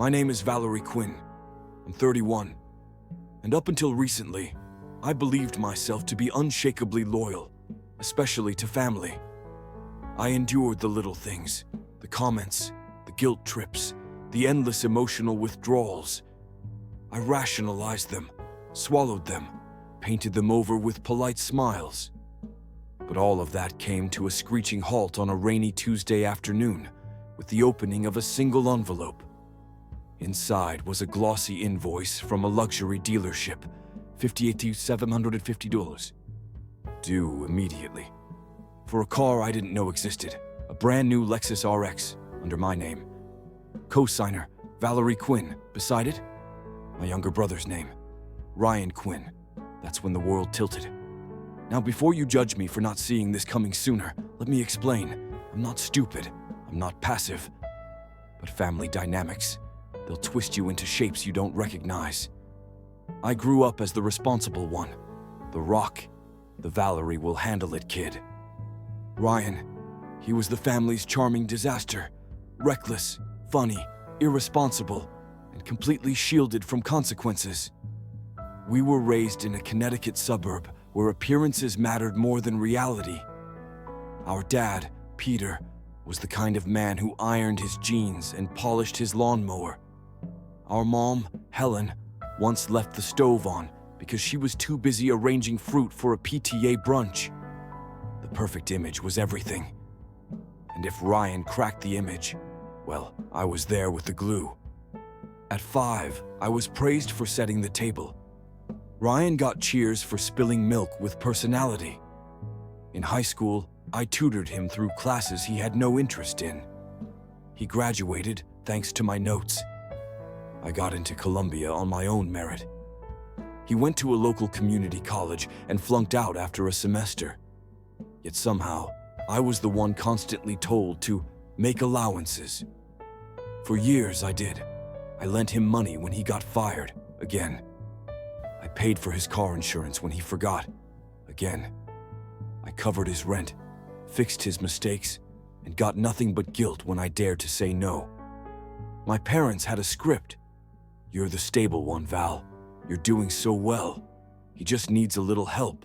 My name is Valerie Quinn. I'm 31. And up until recently, I believed myself to be unshakably loyal, especially to family. I endured the little things, the comments, the guilt trips, the endless emotional withdrawals. I rationalized them, swallowed them, painted them over with polite smiles. But all of that came to a screeching halt on a rainy Tuesday afternoon with the opening of a single envelope. Inside was a glossy invoice from a luxury dealership, $58,750. Due immediately. For a car I didn't know existed, a brand new Lexus RX under my name. Co-signer, Valerie Quinn. Beside it, my younger brother's name, Ryan Quinn. That's when the world tilted. Now, before you judge me for not seeing this coming sooner, let me explain. I'm not stupid. I'm not passive. But family dynamics, they'll twist you into shapes you don't recognize. I grew up as the responsible one. The rock. The Valerie will handle it kid. Ryan, he was the family's charming disaster. Reckless, funny, irresponsible, and completely shielded from consequences. We were raised in a Connecticut suburb where appearances mattered more than reality. Our dad, Peter, was the kind of man who ironed his jeans and polished his lawnmower. Our mom, Helen, once left the stove on because she was too busy arranging fruit for a PTA brunch. The perfect image was everything. And if Ryan cracked the image, well, I was there with the glue. At 5, I was praised for setting the table. Ryan got cheers for spilling milk with personality. In high school, I tutored him through classes he had no interest in. He graduated thanks to my notes. I got into Columbia on my own merit. He went to a local community college and flunked out after a semester. Yet somehow, I was the one constantly told to make allowances. For years I did. I lent him money when he got fired, again. I paid for his car insurance when he forgot, again. I covered his rent, fixed his mistakes, and got nothing but guilt when I dared to say no. My parents had a script. You're the stable one, Val. You're doing so well. He just needs a little help.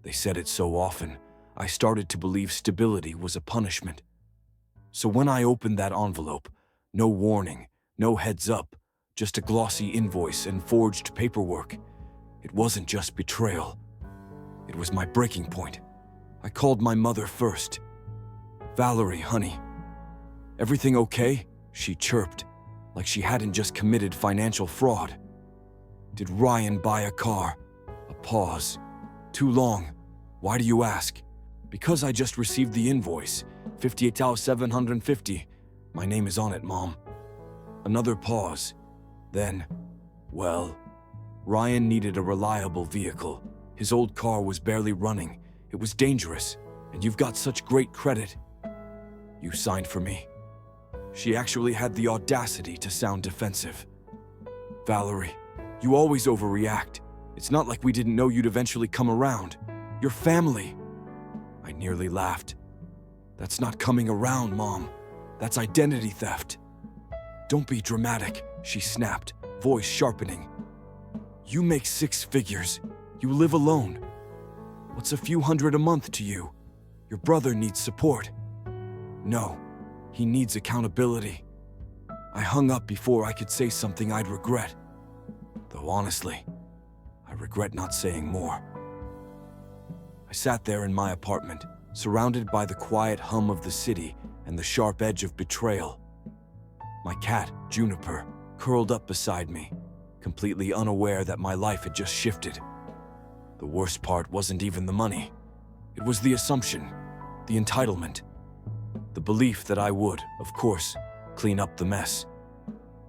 They said it so often, I started to believe stability was a punishment. So when I opened that envelope, no warning, no heads up, just a glossy invoice and forged paperwork. It wasn't just betrayal. It was my breaking point. I called my mother first. Valerie, honey. Everything okay? She chirped, like she hadn't just committed financial fraud. Did Ryan buy a car? A pause. Too long. Why do you ask? Because I just received the invoice, $58,750. My name is on it, Mom. Another pause. Then, well, Ryan needed a reliable vehicle. His old car was barely running. It was dangerous, and you've got such great credit. You signed for me. She actually had the audacity to sound defensive. Valerie, you always overreact. It's not like we didn't know you'd eventually come around. Your family. I nearly laughed. That's not coming around, Mom. That's identity theft. Don't be dramatic, she snapped, voice sharpening. You make 6 figures. You live alone. What's a few hundred a month to you? Your brother needs support. No, he needs accountability. I hung up before I could say something I'd regret. Though honestly, I regret not saying more. I sat there in my apartment, surrounded by the quiet hum of the city and the sharp edge of betrayal. My cat, Juniper, curled up beside me, completely unaware that my life had just shifted. The worst part wasn't even the money. It was the assumption, the entitlement, the belief that I would, of course, clean up the mess.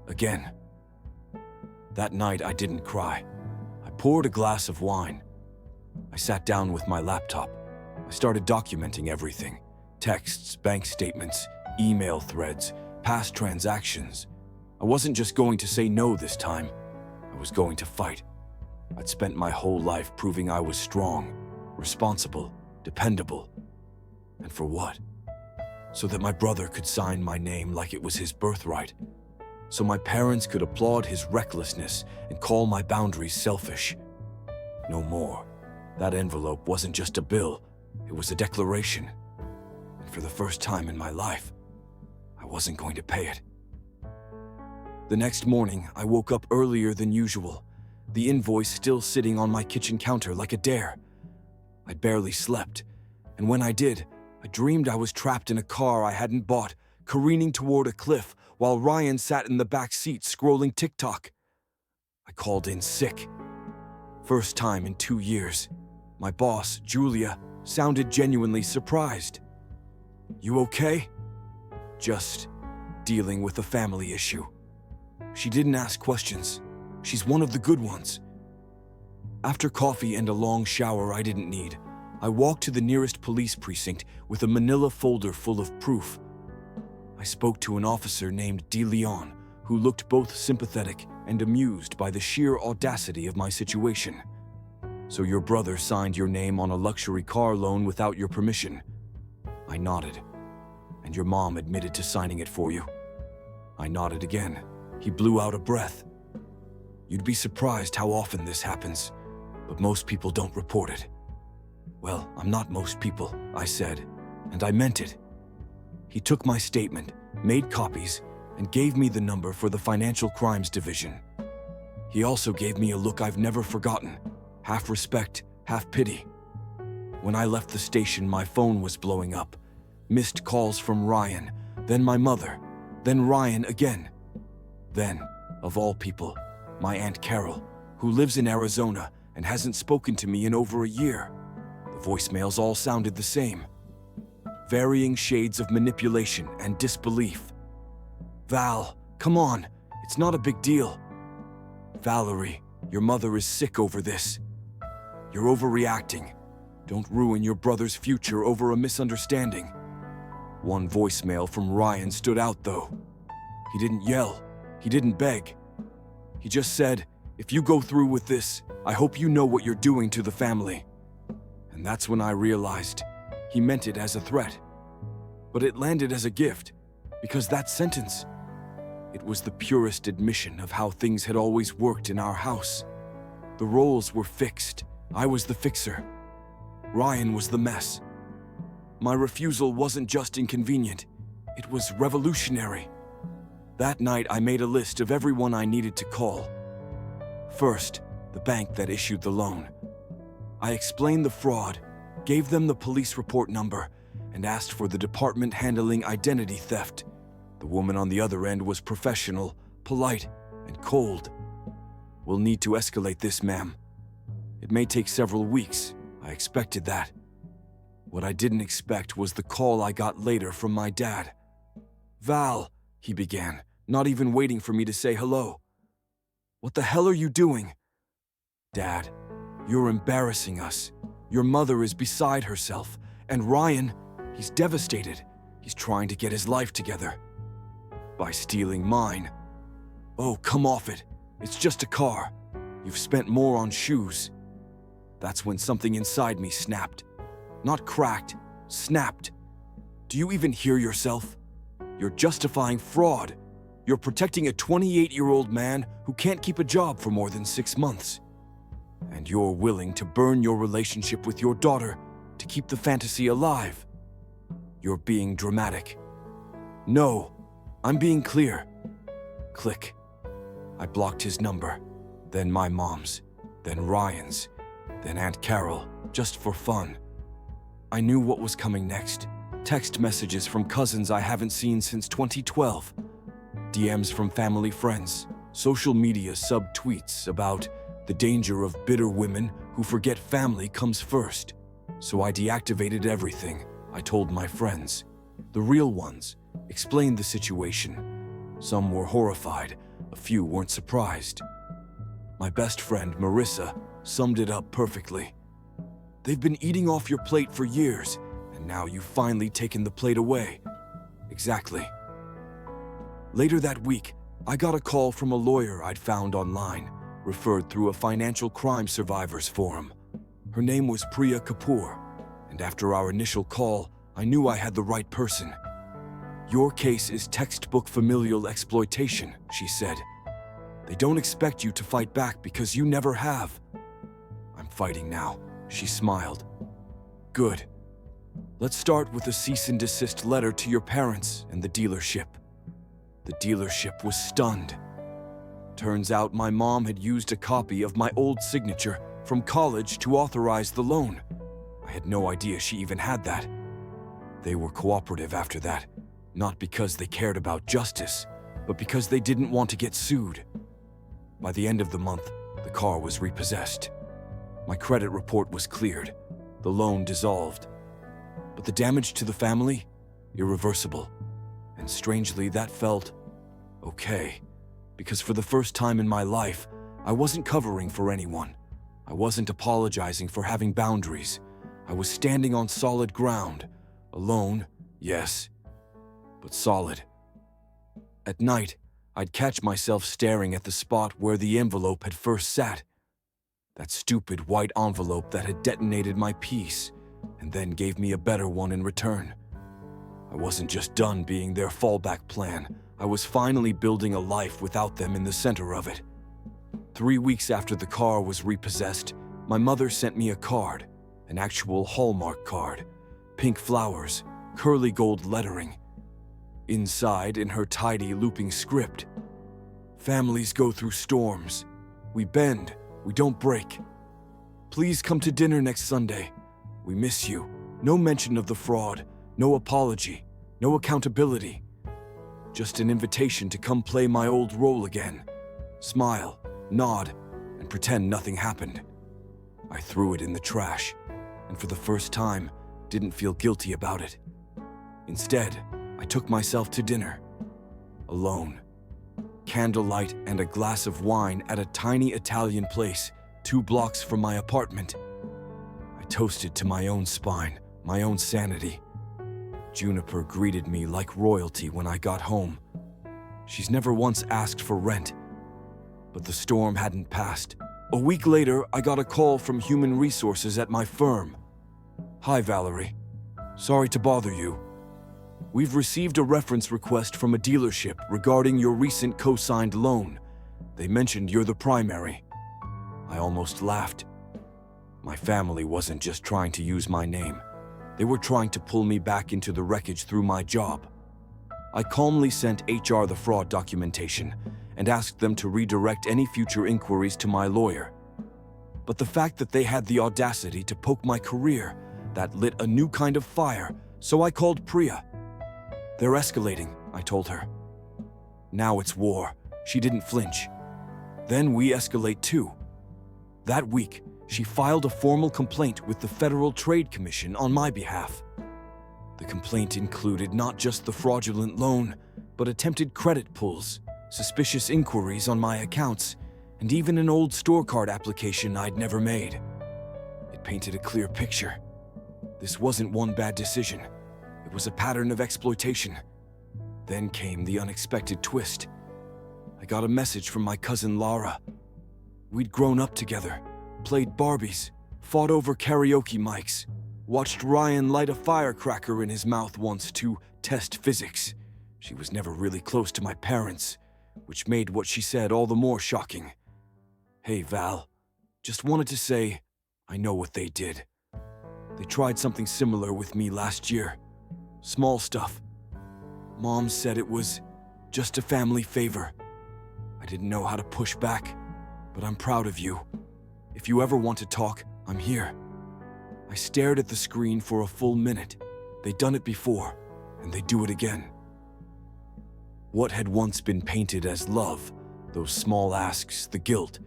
Again. That night I didn't cry. I poured a glass of wine. I sat down with my laptop. I started documenting everything. Texts, bank statements, email threads, past transactions. I wasn't just going to say no this time. I was going to fight. I'd spent my whole life proving I was strong, responsible, dependable. And for what? So that my brother could sign my name like it was his birthright. so my parents could applaud his recklessness and call my boundaries selfish. No more. That envelope wasn't just a bill, it was a declaration. And for the first time in my life, I wasn't going to pay it. The next morning, I woke up earlier than usual, the invoice still sitting on my kitchen counter like a dare. I barely slept, and when I did, I dreamed I was trapped in a car I hadn't bought, careening toward a cliff while Ryan sat in the back seat scrolling TikTok. I called in sick. First time in 2 years. My boss, Julia, sounded genuinely surprised. "You okay?" "Just dealing with a family issue." She didn't ask questions. She's one of the good ones. After coffee and a long shower I didn't need, I walked to the nearest police precinct with a manila folder full of proof. I spoke to an officer named De Leon, who looked both sympathetic and amused by the sheer audacity of my situation. "So your brother signed your name on a luxury car loan without your permission?" I nodded. "And your mom admitted to signing it for you?" I nodded again. He blew out a breath. "You'd be surprised how often this happens, but most people don't report it." "Well, I'm not most people," I said, and I meant it. He took my statement, made copies, and gave me the number for the Financial Crimes Division. He also gave me a look I've never forgotten, half respect, half pity. When I left the station, my phone was blowing up. Missed calls from Ryan, then my mother, then Ryan again. Then, of all people, my Aunt Carol, who lives in Arizona and hasn't spoken to me in over a year. The voicemails all sounded the same. Varying shades of manipulation and disbelief. "Val, come on, it's not a big deal." "Valerie, your mother is sick over this. You're overreacting. Don't ruin your brother's future over a misunderstanding." One voicemail from Ryan stood out though. He didn't yell. He didn't beg. He just said, "If you go through with this, I hope you know what you're doing to the family." And that's when I realized he meant it as a threat. But it landed as a gift, because that sentence, it was the purest admission of how things had always worked in our house. The roles were fixed. I was the fixer. Ryan was the mess. My refusal wasn't just inconvenient, it was revolutionary. That night, I made a list of everyone I needed to call. First, the bank that issued the loan. I explained the fraud, gave them the police report number, and asked for the department handling identity theft. The woman on the other end was professional, polite, and cold. "We'll need to escalate this, ma'am. It may take several weeks. I expected that." What I didn't expect was the call I got later from my dad. "Val," he began, not even waiting for me to say hello. "What the hell are you doing?" "Dad, you're embarrassing us. Your mother is beside herself, and Ryan, he's devastated. He's trying to get his life together." "By stealing mine." "Oh, come off it. It's just a car. You've spent more on shoes." That's when something inside me snapped. Not cracked, snapped. "Do you even hear yourself? You're justifying fraud. You're protecting a 28-year-old man who can't keep a job for more than 6 months. And you're willing to burn your relationship with your daughter to keep the fantasy alive. You're being dramatic." "No, I'm being clear." Click. I blocked his number, then my mom's, then Ryan's, then Aunt Carol, just for fun. I knew what was coming next. Text messages from cousins I haven't seen since 2012. DMs from family friends. Social media sub-tweets about the danger of bitter women who forget family comes first. So I deactivated everything. I told my friends, the real ones, explained the situation. Some were horrified, a few weren't surprised. My best friend, Marissa, summed it up perfectly. "They've been eating off your plate for years, and now you've finally taken the plate away." Exactly. Later that week, I got a call from a lawyer I'd found online, referred through a financial crime survivors forum. Her name was Priya Kapoor, and after our initial call, I knew I had the right person. Your case is textbook familial exploitation, she said. They don't expect you to fight back because you never have. I'm fighting now, she smiled. Good. Let's start with a cease and desist letter to your parents and the dealership. The dealership was stunned. Turns out my mom had used a copy of my old signature from college to authorize the loan. I had no idea she even had that. They were cooperative after that, not because they cared about justice, but because they didn't want to get sued. By the end of the month, the car was repossessed. My credit report was cleared, the loan dissolved. But the damage to the family? Irreversible. And strangely, that felt okay. Because for the first time in my life, I wasn't covering for anyone. I wasn't apologizing for having boundaries. I was standing on solid ground. Alone, yes, but solid. At night, I'd catch myself staring at the spot where the envelope had first sat. That stupid white envelope that had detonated my peace, and then gave me a better one in return. I wasn't just done being their fallback plan. I was finally building a life without them in the center of it. 3 weeks after the car was repossessed, my mother sent me a card, an actual Hallmark card, pink flowers, curly gold lettering. Inside, in her tidy looping script, families go through storms. We bend, we don't break. Please come to dinner next Sunday. We miss you. No mention of the fraud, no apology, no accountability. Just an invitation to come play my old role again. Smile, nod, and pretend nothing happened. I threw it in the trash, and for the first time, didn't feel guilty about it. Instead, I took myself to dinner. Alone. Candlelight and a glass of wine at a tiny Italian place 2 blocks from my apartment. I toasted to my own spine, my own sanity. Juniper greeted me like royalty when I got home. She's never once asked for rent. But the storm hadn't passed. A week later, I got a call from Human Resources at my firm. Hi, Valerie. Sorry to bother you. We've received a reference request from a dealership regarding your recent co-signed loan. They mentioned you're the primary. I almost laughed. My family wasn't just trying to use my name. They were trying to pull me back into the wreckage through my job. I calmly sent HR the fraud documentation and asked them to redirect any future inquiries to my lawyer. But the fact that they had the audacity to poke my career, that lit a new kind of fire, so I called Priya. They're escalating, I told her. Now it's war. She didn't flinch. Then we escalate too. That week, she filed a formal complaint with the Federal Trade Commission on my behalf. The complaint included not just the fraudulent loan, but attempted credit pulls, suspicious inquiries on my accounts, and even an old store card application I'd never made. It painted a clear picture. This wasn't one bad decision. It was a pattern of exploitation. Then came the unexpected twist. I got a message from my cousin Lara. We'd grown up together, played Barbies, fought over karaoke mics, watched Ryan light a firecracker in his mouth once to test physics. She was never really close to my parents, which made what she said all the more shocking. Hey, Val, just wanted to say, I know what they did. They tried something similar with me last year. Small stuff. Mom said it was just a family favor. I didn't know how to push back, but I'm proud of you. If you ever want to talk, I'm here. I stared at the screen for a full minute. They'd done it before, and they'd do it again. What had once been painted as love, those small asks, the guilt,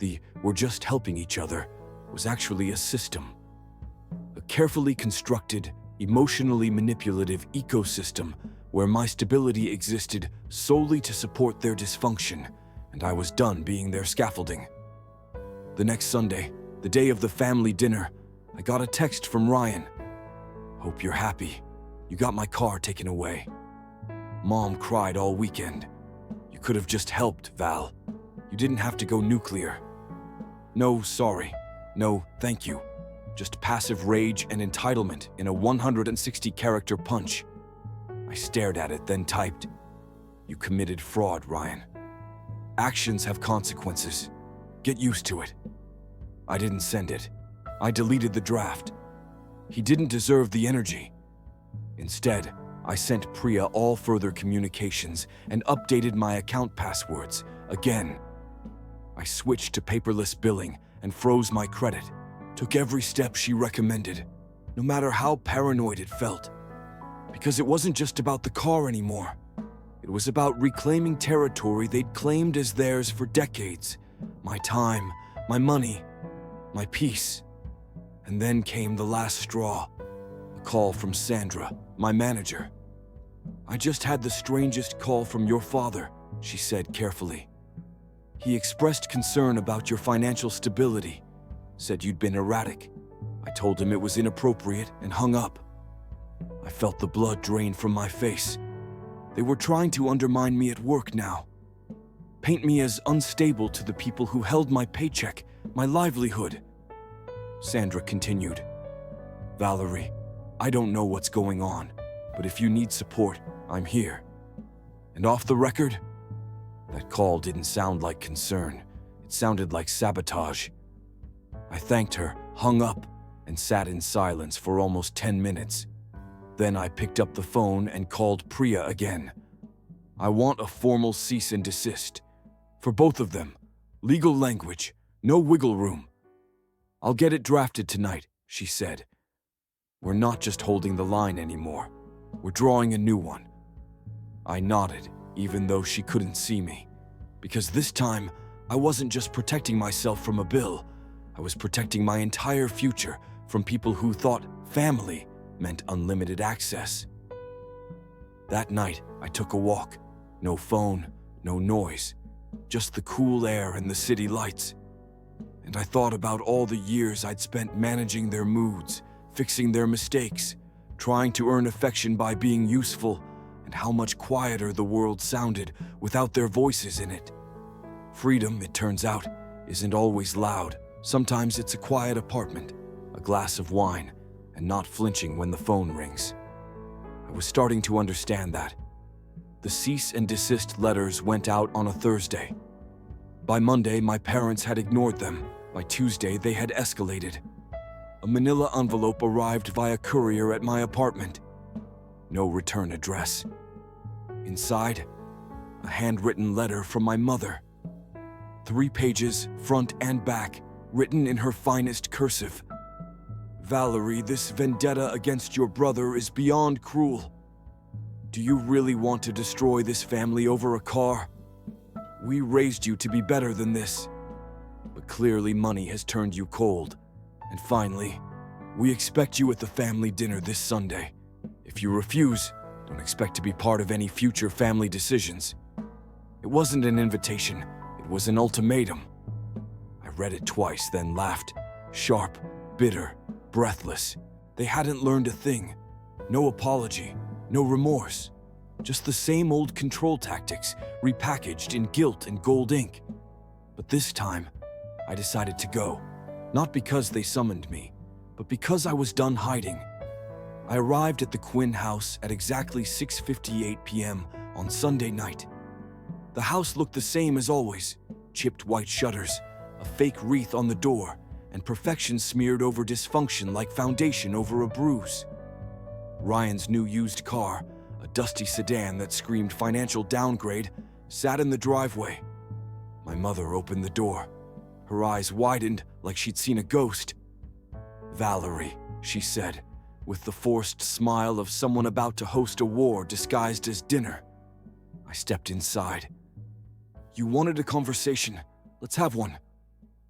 the we're just helping each other, was actually a system. A carefully constructed, emotionally manipulative ecosystem where my stability existed solely to support their dysfunction, and I was done being their scaffolding. The next Sunday, the day of the family dinner, I got a text from Ryan. Hope you're happy. You got my car taken away. Mom cried all weekend. You could have just helped, Val. You didn't have to go nuclear. No, sorry. No, thank you. Just passive rage and entitlement in a 160-character punch. I I stared at it, then typed, "You committed fraud, Ryan. Actions have consequences. Get used to it." I didn't send it. I deleted the draft. He didn't deserve the energy. Instead, I sent Priya all further communications and updated my account passwords again. I switched to paperless billing and froze my credit. Took every step she recommended, no matter how paranoid it felt. Because it wasn't just about the car anymore. It was about reclaiming territory they'd claimed as theirs for decades. My time, my money, my peace. And then came the last straw. A call from Sandra, my manager. "I just had the strangest call from your father," she said carefully. "He expressed concern about your financial stability, said you'd been erratic. I told him it was inappropriate and hung up." I felt the blood drain from my face. They were trying to undermine me at work now. Paint me as unstable to the people who held my paycheck, my livelihood. Sandra continued, "Valerie, I don't know what's going on, but if you need support, I'm here." And off the record, that call didn't sound like concern. It sounded like sabotage. I thanked her, hung up, and sat in silence for almost 10 minutes. Then I picked up the phone and called Priya again. "I want a formal cease and desist. For both of them. Legal language. No wiggle room." "I'll get it drafted tonight," she said. "We're not just holding the line anymore. We're drawing a new one." I nodded, even though she couldn't see me. Because this time, I wasn't just protecting myself from a bill. I was protecting my entire future from people who thought family meant unlimited access. That night, I took a walk. No phone, no noise, just the cool air and the city lights. And I thought about all the years I'd spent managing their moods, fixing their mistakes, trying to earn affection by being useful, and how much quieter the world sounded without their voices in it. Freedom, it turns out, isn't always loud. Sometimes it's a quiet apartment, a glass of wine, and not flinching when the phone rings. I was starting to understand that. The cease and desist letters went out on a Thursday. By Monday, my parents had ignored them. By Tuesday, they had escalated. A manila envelope arrived via courier at my apartment. No return address. Inside, a handwritten letter from my mother. 3 pages, front and back, written in her finest cursive. "Valerie, this vendetta against your brother is beyond cruel. Do you really want to destroy this family over a car? We raised you to be better than this. But clearly money has turned you cold. And finally, we expect you at the family dinner this Sunday. If you refuse, don't expect to be part of any future family decisions." It wasn't an invitation, it was an ultimatum. I read it twice, then laughed. Sharp, bitter, breathless. They hadn't learned a thing. No apology, no remorse. Just the same old control tactics, repackaged in guilt and gold ink. But this time, I decided to go. Not because they summoned me, but because I was done hiding. I arrived at the Quinn house at exactly 6:58 p.m. on Sunday night. The house looked the same as always. Chipped white shutters, a fake wreath on the door, and perfection smeared over dysfunction like foundation over a bruise. Ryan's new used car, a dusty sedan that screamed financial downgrade, sat in the driveway. My mother opened the door. Her eyes widened like she'd seen a ghost. "Valerie," she said, with the forced smile of someone about to host a war disguised as dinner. I stepped inside. "You wanted a conversation. Let's have one."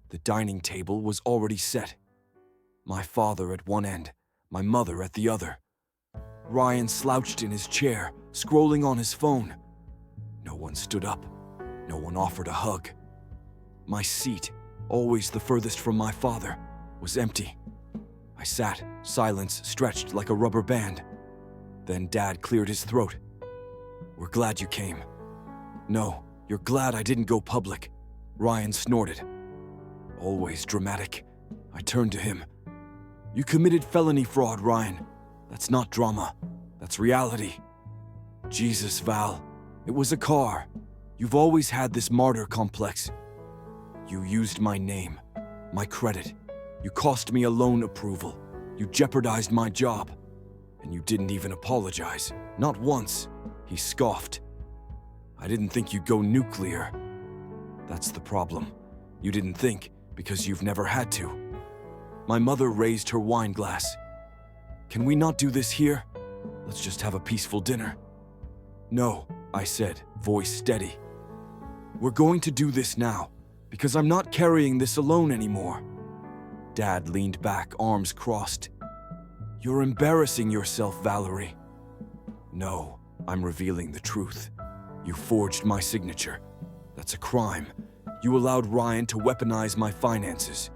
The dining table was already set. My father at one end, my mother at the other. Ryan slouched in his chair, scrolling on his phone. No one stood up. No one offered a hug. My seat, always the furthest from my father, was empty. I sat, silence stretched like a rubber band. Then Dad cleared his throat. "We're glad you came." "No, you're glad I didn't go public," Ryan snorted. Always dramatic. I turned to him. "You committed felony fraud, Ryan. That's not drama. That's reality." Jesus, Val. It was a car. You've always had this martyr complex. You used my name, my credit. You cost me a loan approval. You jeopardized my job. And you didn't even apologize. Not once. He scoffed. I didn't think you'd go nuclear. That's the problem. You didn't think because you've never had to. My mother raised her wine glass. Can we not do this here? Let's just have a peaceful dinner. No, I said, voice steady. We're going to do this now, because I'm not carrying this alone anymore. Dad leaned back, arms crossed. You're embarrassing yourself, Valerie. No, I'm revealing the truth. You forged my signature. That's a crime. You allowed Ryan to weaponize my finances.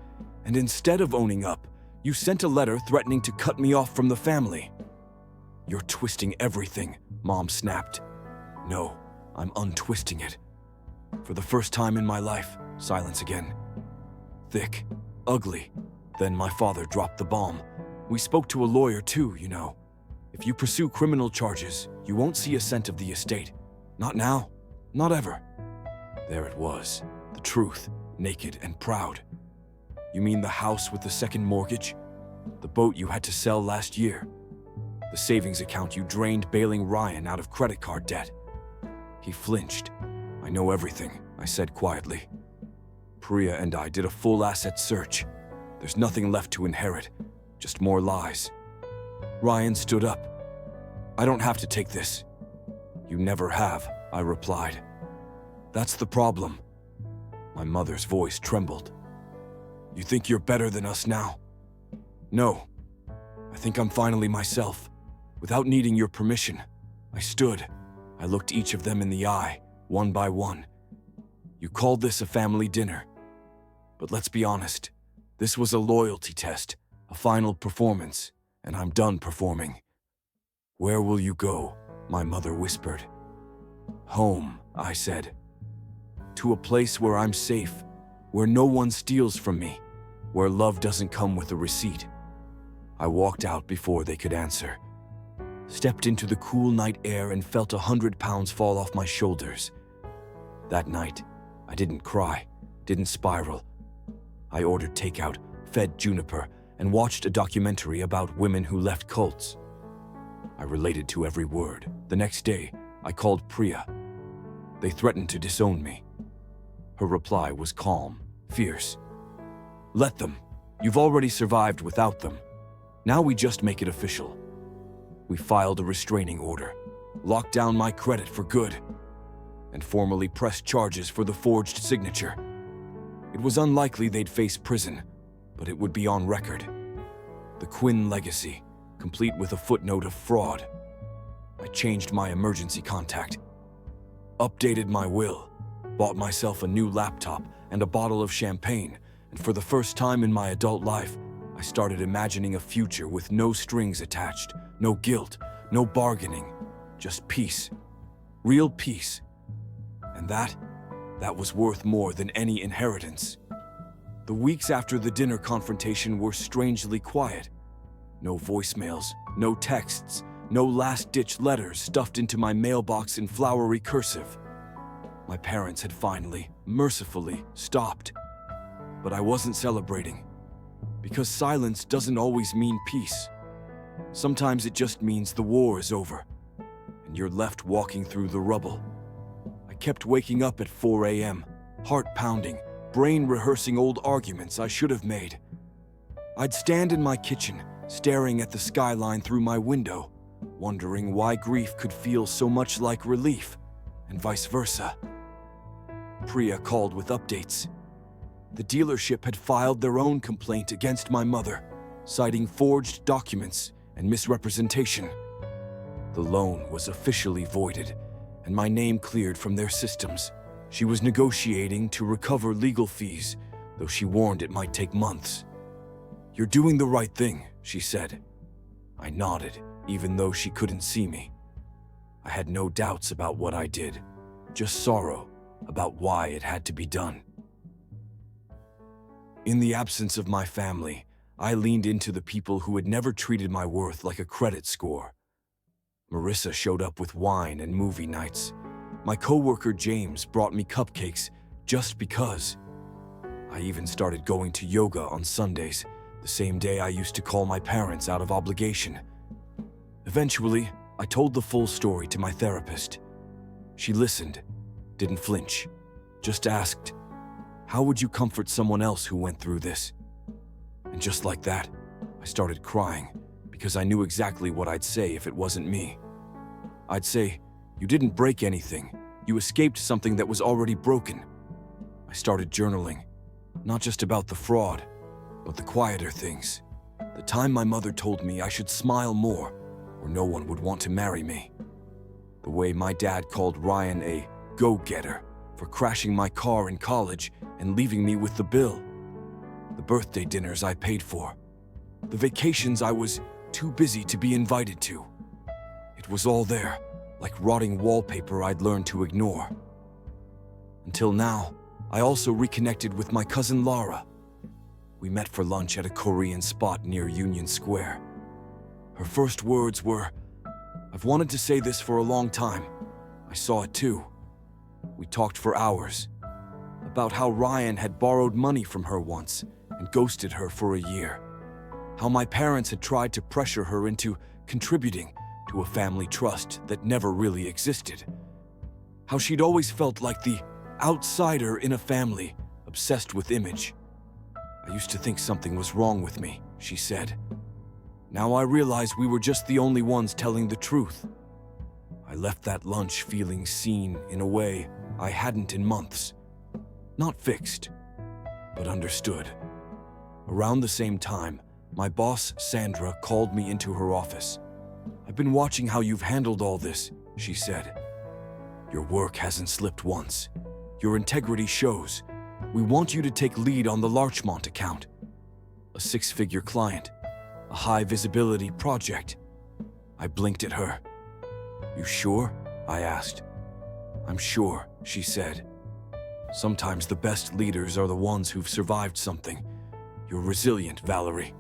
And instead of owning up, you sent a letter threatening to cut me off from the family. You're twisting everything, Mom snapped. No, I'm untwisting it. For the first time in my life, silence again. Thick, ugly. Then my father dropped the bomb. We spoke to a lawyer too, you know. If you pursue criminal charges, you won't see a cent of the estate. Not now, not ever. There it was, the truth, naked and proud. You mean the house with the second mortgage? The boat you had to sell last year? The savings account you drained bailing Ryan out of credit card debt? He flinched. I know everything, I said quietly. Priya and I did a full asset search. There's nothing left to inherit, just more lies. Ryan stood up. I don't have to take this. You never have, I replied. That's the problem. My mother's voice trembled. You think you're better than us now? No. I think I'm finally myself. Without needing your permission, I stood. I looked each of them in the eye, one by one. You called this a family dinner. But let's be honest. This was a loyalty test, a final performance, and I'm done performing. Where will you go? My mother whispered. Home, I said. To a place where I'm safe, where no one steals from me, where love doesn't come with a receipt. I walked out before they could answer. Stepped into the cool night air and felt 100 pounds fall off my shoulders. That night, I didn't cry, didn't spiral. I ordered takeout, fed Juniper, and watched a documentary about women who left cults. I related to every word. The next day, I called Priya. They threatened to disown me. Her reply was calm, fierce. Let them. You've already survived without them. Now we just make it official. We filed a restraining order, locked down my credit for good, and formally pressed charges for the forged signature. It was unlikely they'd face prison, but it would be on record. The Quinn legacy, complete with a footnote of fraud. I changed my emergency contact, updated my will, bought myself a new laptop and a bottle of champagne, and for the first time in my adult life, I started imagining a future with no strings attached, no guilt, no bargaining, just peace. Real peace. And that was worth more than any inheritance. The weeks after the dinner confrontation were strangely quiet. No voicemails, no texts, no last-ditch letters stuffed into my mailbox in flowery cursive. My parents had finally, mercifully, stopped. But I wasn't celebrating. Because silence doesn't always mean peace. Sometimes it just means the war is over, and you're left walking through the rubble. I kept waking up at 4 a.m., heart pounding, brain rehearsing old arguments I should have made. I'd stand in my kitchen, staring at the skyline through my window, wondering why grief could feel so much like relief, and vice versa. Priya called with updates. The dealership had filed their own complaint against my mother, citing forged documents and misrepresentation. The loan was officially voided, and my name cleared from their systems. She was negotiating to recover legal fees, though she warned it might take months. You're doing the right thing, she said. I nodded, even though she couldn't see me. I had no doubts about what I did, just sorrow about why it had to be done. In the absence of my family, I leaned into the people who had never treated my worth like a credit score. Marissa showed up with wine and movie nights. My coworker James brought me cupcakes just because. I even started going to yoga on Sundays, the same day I used to call my parents out of obligation. Eventually, I told the full story to my therapist. She listened, didn't flinch, just asked, "How would you comfort someone else who went through this?" And just like that, I started crying because I knew exactly what I'd say if it wasn't me. I'd say, "You didn't break anything. You escaped something that was already broken." I started journaling, not just about the fraud, but the quieter things. The time my mother told me I should smile more or no one would want to marry me. The way my dad called Ryan a go-getter for crashing my car in college and leaving me with the bill. The birthday dinners I paid for. The vacations I was too busy to be invited to. It was all there, like rotting wallpaper I'd learned to ignore. Until now, I also reconnected with my cousin Lara. We met for lunch at a Korean spot near Union Square. Her first words were, "I've wanted to say this for a long time. I saw it too." We talked for hours about how Ryan had borrowed money from her once and ghosted her for a year. How my parents had tried to pressure her into contributing to a family trust that never really existed. How she'd always felt like the outsider in a family obsessed with image. "I used to think something was wrong with me," she said. "Now I realize we were just the only ones telling the truth." I left that lunch feeling seen in a way I hadn't in months. Not fixed, but understood. Around the same time, my boss, Sandra, called me into her office. "I've been watching how you've handled all this," she said. "Your work hasn't slipped once. Your integrity shows. We want you to take lead on the Larchmont account. A 6-figure client. A high-visibility project." I blinked at her. "You sure?" I asked. "I'm sure," she said. "Sometimes the best leaders are the ones who've survived something. You're resilient, Valerie,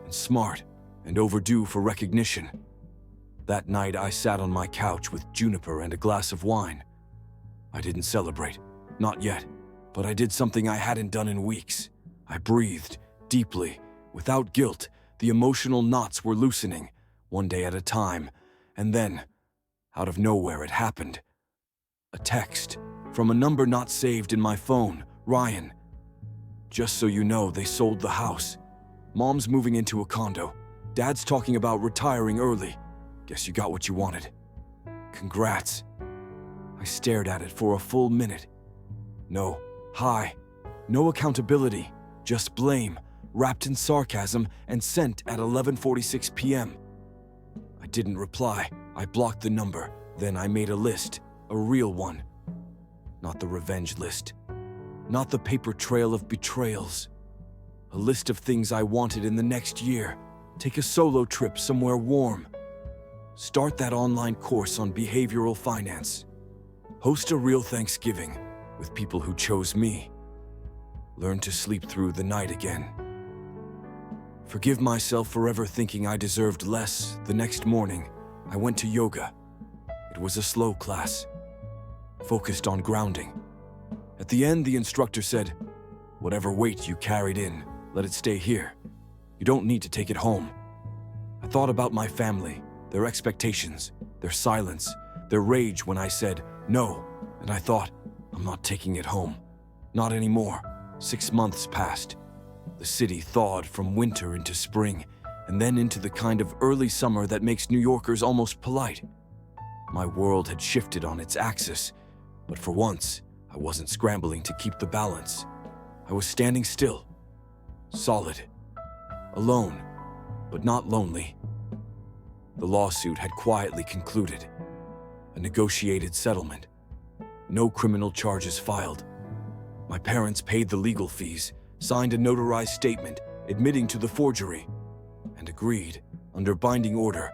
and smart, and overdue for recognition." That night, I sat on my couch with juniper and a glass of wine. I didn't celebrate, not yet, but I did something I hadn't done in weeks. I breathed deeply, without guilt. The emotional knots were loosening, one day at a time, and then, out of nowhere, it happened. A text from a number not saved in my phone. "Ryan, just so you know, they sold the house. Mom's moving into a condo. Dad's talking about retiring early. Guess you got what you wanted. Congrats." I stared at it for a full minute. No hi, no accountability, just blame, wrapped in sarcasm and sent at 11:46 p.m. I didn't reply. I blocked the number. Then I made a list, a real one. Not the revenge list. Not the paper trail of betrayals. A list of things I wanted in the next year. Take a solo trip somewhere warm. Start that online course on behavioral finance. Host a real Thanksgiving with people who chose me. Learn to sleep through the night again. Forgive myself for ever thinking I deserved less. The next morning, I went to yoga. It was a slow class, focused on grounding. At the end, the instructor said, "Whatever weight you carried in, let it stay here. You don't need to take it home." I thought about my family, their expectations, their silence, their rage when I said no, and I thought, I'm not taking it home. Not anymore. 6 months passed. The city thawed from winter into spring, and then into the kind of early summer that makes New Yorkers almost polite. My world had shifted on its axis, but for once, I wasn't scrambling to keep the balance. I was standing still, solid, alone, but not lonely. The lawsuit had quietly concluded. A negotiated settlement. No criminal charges filed. My parents paid the legal fees, signed a notarized statement admitting to the forgery, and agreed, under binding order,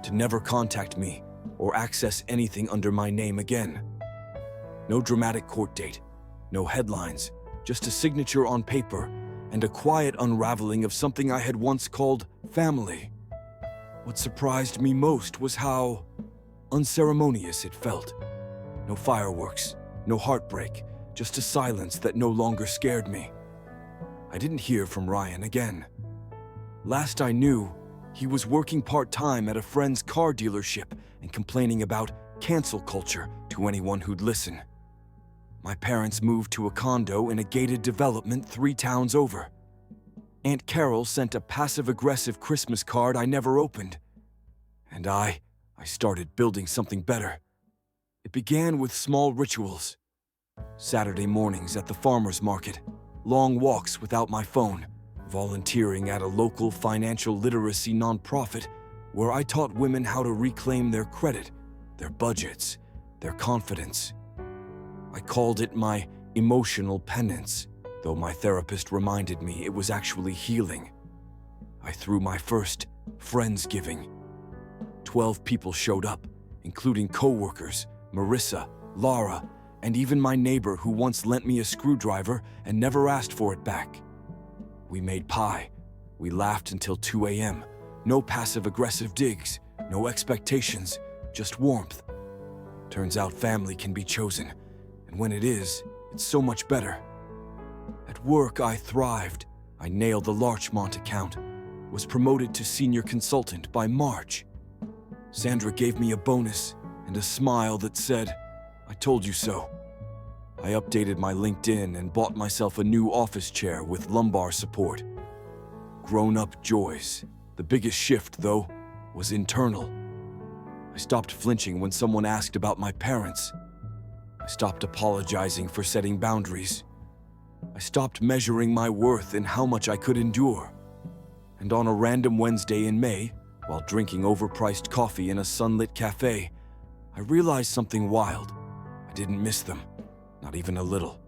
to never contact me or access anything under my name again. No dramatic court date, no headlines, just a signature on paper and a quiet unraveling of something I had once called family. What surprised me most was how Unceremonious it felt. No fireworks, no heartbreak, just a silence that no longer scared me. I didn't hear from Ryan again. Last I knew, he was working part-time at a friend's car dealership and complaining about cancel culture to anyone who'd listen. My parents moved to a condo in a gated development 3 towns over. Aunt Carol sent a passive-aggressive Christmas card I never opened. And I started building something better. It began with small rituals. Saturday mornings at the farmer's market, long walks without my phone, volunteering at a local financial literacy nonprofit where I taught women how to reclaim their credit, their budgets, their confidence. I called it my emotional penance, though my therapist reminded me it was actually healing. I threw my first Friendsgiving. 12 people showed up, including co-workers, Marissa, Laura, and even my neighbor who once lent me a screwdriver and never asked for it back. We made pie. We laughed until 2 a.m. No passive-aggressive digs, no expectations, just warmth. Turns out family can be chosen, and when it is, it's so much better. At work, I thrived. I nailed the Larchmont account, was promoted to senior consultant by March. Sandra gave me a bonus and a smile that said, "I told you so." I updated my LinkedIn and bought myself a new office chair with lumbar support. Grown-up joys. The biggest shift, though, was internal. I stopped flinching when someone asked about my parents. I stopped apologizing for setting boundaries. I stopped measuring my worth in how much I could endure. And on a random Wednesday in May, while drinking overpriced coffee in a sunlit cafe, I realized something wild. I didn't miss them, not even a little.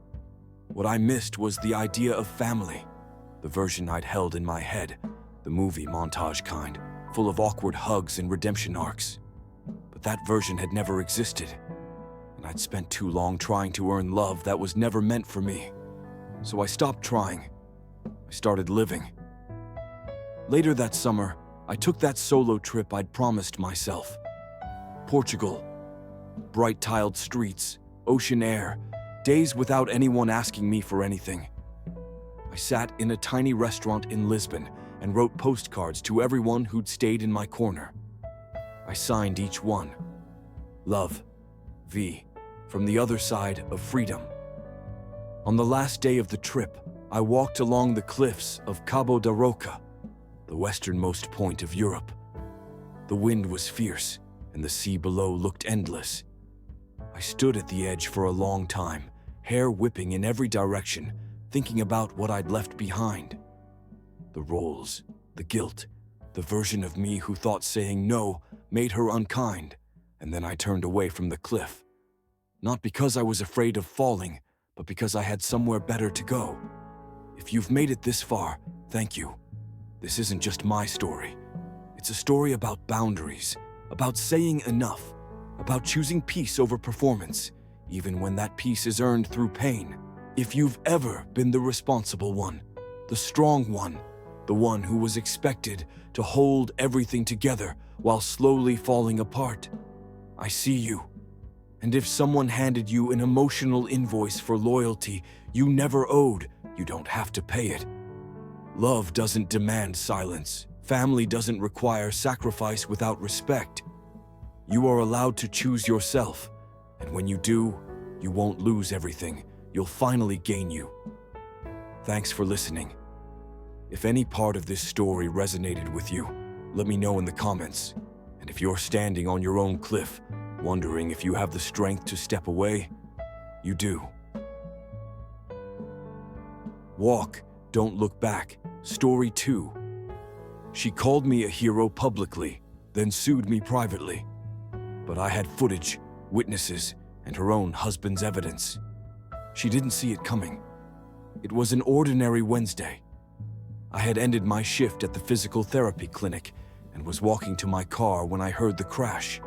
What I missed was the idea of family, the version I'd held in my head, the movie montage kind, full of awkward hugs and redemption arcs. But that version had never existed, and I'd spent too long trying to earn love that was never meant for me. So I stopped trying. I started living. Later that summer, I took that solo trip I'd promised myself. Portugal. Bright tiled streets, ocean air, days without anyone asking me for anything. I sat in a tiny restaurant in Lisbon and wrote postcards to everyone who'd stayed in my corner. I signed each one. Love, V, from the other side of freedom. On the last day of the trip, I walked along the cliffs of Cabo da Roca, the westernmost point of Europe. The wind was fierce, and the sea below looked endless. I stood at the edge for a long time, hair whipping in every direction, thinking about what I'd left behind. The roles, the guilt, the version of me who thought saying no made her unkind, and then I turned away from the cliff. Not because I was afraid of falling, but because I had somewhere better to go. If you've made it this far, thank you. This isn't just my story. It's a story about boundaries, about saying enough, about choosing peace over performance, even when that peace is earned through pain. If you've ever been the responsible one, the strong one, the one who was expected to hold everything together while slowly falling apart, I see you. And if someone handed you an emotional invoice for loyalty you never owed, you don't have to pay it. Love doesn't demand silence. Family doesn't require sacrifice without respect. You are allowed to choose yourself, and when you do, you won't lose everything. You'll finally gain you. Thanks for listening. If any part of this story resonated with you, let me know in the comments. And if you're standing on your own cliff, wondering if you have the strength to step away, you do. Walk, Don't Look Back, Story 2. She called me a hero publicly, then sued me privately. But I had footage, witnesses, and her own husband's evidence. She didn't see it coming. It was an ordinary Wednesday. I had ended my shift at the physical therapy clinic and was walking to my car when I heard the crash.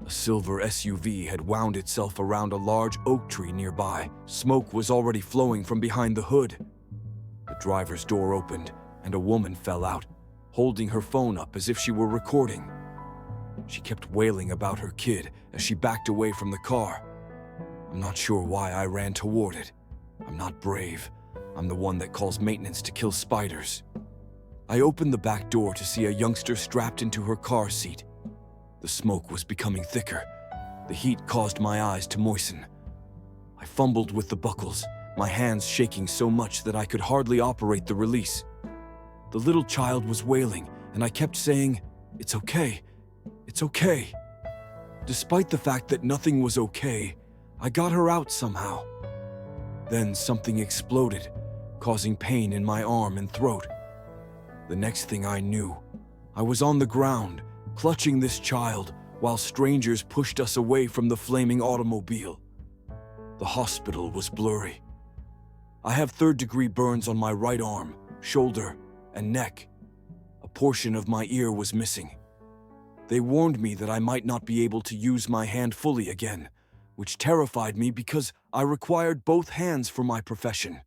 A silver SUV had wound itself around a large oak tree nearby. Smoke was already flowing from behind the hood. The driver's door opened, and a woman fell out, holding her phone up as if she were recording. She kept wailing about her kid as she backed away from the car. I'm not sure why I ran toward it. I'm not brave. I'm the one that calls maintenance to kill spiders. I opened the back door to see a youngster strapped into her car seat. The smoke was becoming thicker. The heat caused my eyes to moisten. I fumbled with the buckles, my hands shaking so much that I could hardly operate the release. The little child was wailing, and I kept saying, "It's okay. It's okay." Despite the fact that nothing was okay, I got her out somehow. Then something exploded, causing pain in my arm and throat. The next thing I knew, I was on the ground, clutching this child, while strangers pushed us away from the flaming automobile. The hospital was blurry. I have third-degree burns on my right arm, shoulder, and neck. A portion of my ear was missing. They warned me that I might not be able to use my hand fully again, which terrified me because I required both hands for my profession.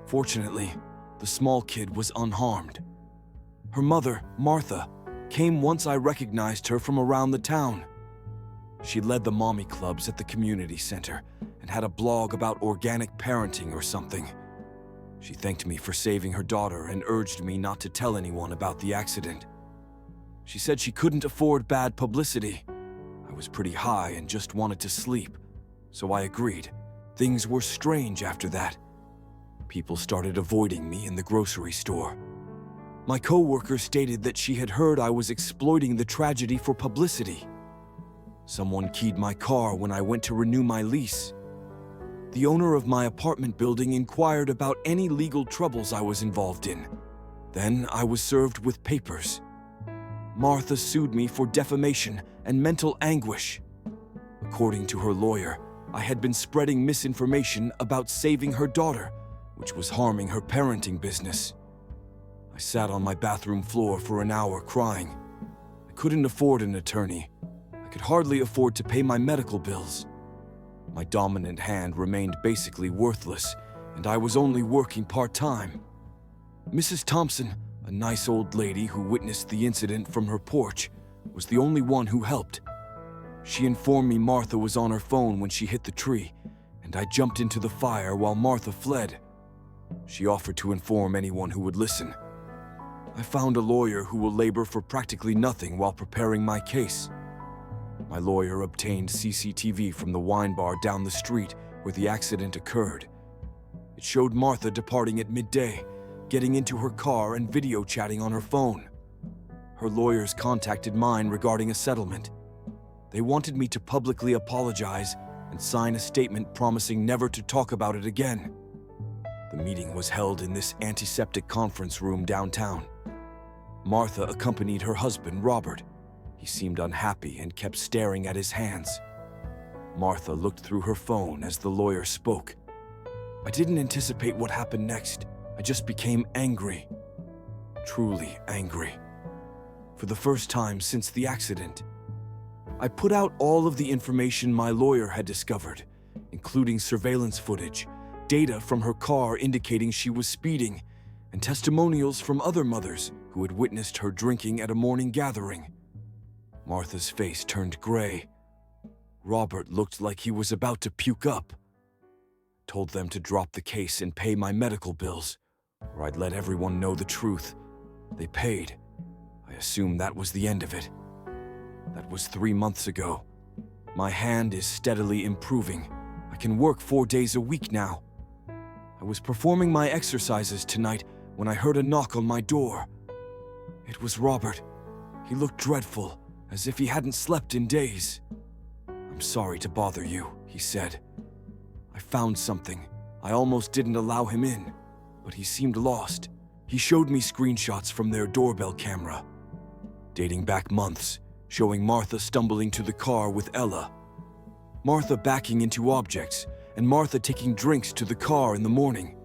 Fortunately, the small kid was unharmed. Her mother, Martha, came once I recognized her from around the town. She led the mommy clubs at the community center and had a blog about organic parenting or something. She thanked me for saving her daughter and urged me not to tell anyone about the accident. She said she couldn't afford bad publicity. I was pretty high and just wanted to sleep, so I agreed. Things were strange after that. People started avoiding me in the grocery store. My coworker stated that she had heard I was exploiting the tragedy for publicity. Someone keyed my car when I went to renew my lease. The owner of my apartment building inquired about any legal troubles I was involved in. Then I was served with papers. Martha sued me for defamation and mental anguish. According to her lawyer, I had been spreading misinformation about saving her daughter, which was harming her parenting business. I sat on my bathroom floor for an hour crying. I couldn't afford an attorney. I could hardly afford to pay my medical bills. My dominant hand remained basically worthless, and I was only working part-time. Mrs. Thompson, a nice old lady who witnessed the incident from her porch, was the only one who helped. She informed me Martha was on her phone when she hit the tree, and I jumped into the fire while Martha fled. She offered to inform anyone who would listen. I found a lawyer who will labor for practically nothing while preparing my case. My lawyer obtained CCTV from the wine bar down the street where the accident occurred. It showed Martha departing at midday, getting into her car and video chatting on her phone. Her lawyers contacted mine regarding a settlement. They wanted me to publicly apologize and sign a statement promising never to talk about it again. The meeting was held in this antiseptic conference room downtown. Martha accompanied her husband, Robert. He seemed unhappy and kept staring at his hands. Martha looked through her phone as the lawyer spoke. I didn't anticipate what happened next. I just became angry. Truly angry. For the first time since the accident. I put out all of the information my lawyer had discovered, including surveillance footage, data from her car indicating she was speeding, and testimonials from other mothers who had witnessed her drinking at a morning gathering. Martha's face turned gray. Robert looked like he was about to puke up. Told them to drop the case and pay my medical bills, or I'd let everyone know the truth. They paid. I assumed that was the end of it. That was 3 months ago. My hand is steadily improving. I can work 4 days a week now. I was performing my exercises tonight when I heard a knock on my door. It was Robert. He looked dreadful, as if he hadn't slept in days. I'm sorry to bother you, he said. I found something. I almost didn't allow him in, but he seemed lost. He showed me screenshots from their doorbell camera, dating back months, showing Martha stumbling to the car with Ella, Martha backing into objects, and Martha taking drinks to the car in the morning.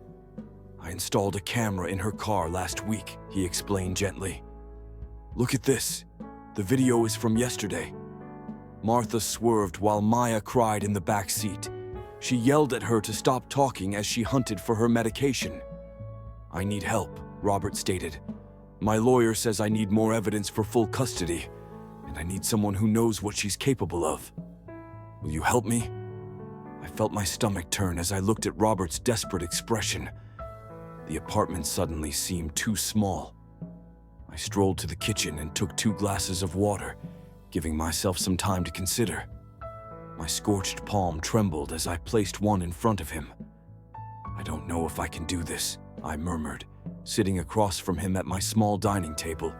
I installed a camera in her car last week, he explained gently. Look at this. The video is from yesterday. Martha swerved while Maya cried in the back seat. She yelled at her to stop talking as she hunted for her medication. I need help, Robert stated. My lawyer says I need more evidence for full custody, and and I need someone who knows what she's capable of. Will you help me? I felt my stomach turn as I looked at Robert's desperate expression. The apartment suddenly seemed too small. I strolled to the kitchen and took 2 glasses of water, giving myself some time to consider. My scorched palm trembled as I placed one in front of him. I don't know if I can do this, I murmured, sitting across from him at my small dining table.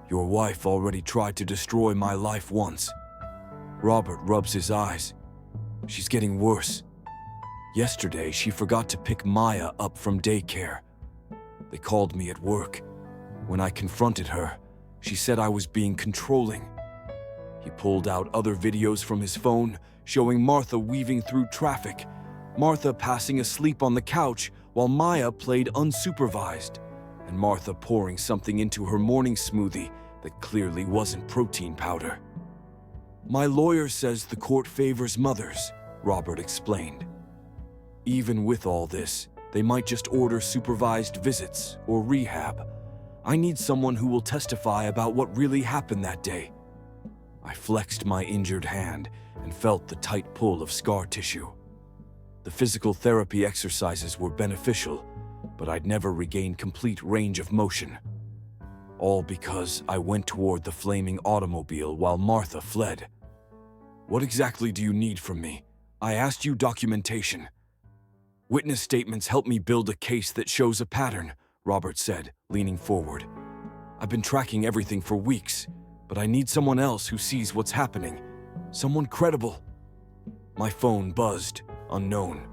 Your wife already tried to destroy my life once. Robert rubs his eyes. She's getting worse. Yesterday, she forgot to pick Maya up from daycare. They called me at work. When I confronted her, she said I was being controlling. He pulled out other videos from his phone, showing Martha weaving through traffic, Martha passing asleep on the couch while Maya played unsupervised, and Martha pouring something into her morning smoothie that clearly wasn't protein powder. My lawyer says the court favors mothers, Robert explained. Even with all this, they might just order supervised visits or rehab. I need someone who will testify about what really happened that day. I flexed my injured hand and felt the tight pull of scar tissue. The physical therapy exercises were beneficial, but I'd never regained complete range of motion. All because I went toward the flaming automobile while Martha fled. What exactly do you need from me? I asked you documentation. Witness statements help me build a case that shows a pattern, Robert said, leaning forward. I've been tracking everything for weeks, but I need someone else who sees what's happening. Someone credible. My phone buzzed, unknown.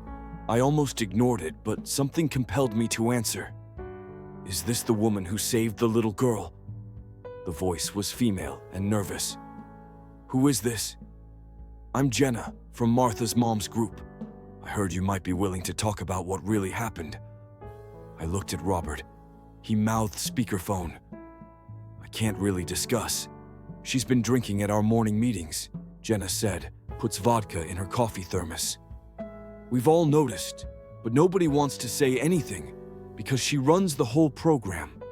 I almost ignored it, but something compelled me to answer. Is this the woman who saved the little girl? The voice was female and nervous. Who is this? I'm Jenna, from Martha's mom's group. I heard you might be willing to talk about what really happened. I looked at Robert. He mouthed speakerphone. I can't really discuss. She's been drinking at our morning meetings, Jenna said, puts vodka in her coffee thermos. We've all noticed, but nobody wants to say anything because she runs the whole program.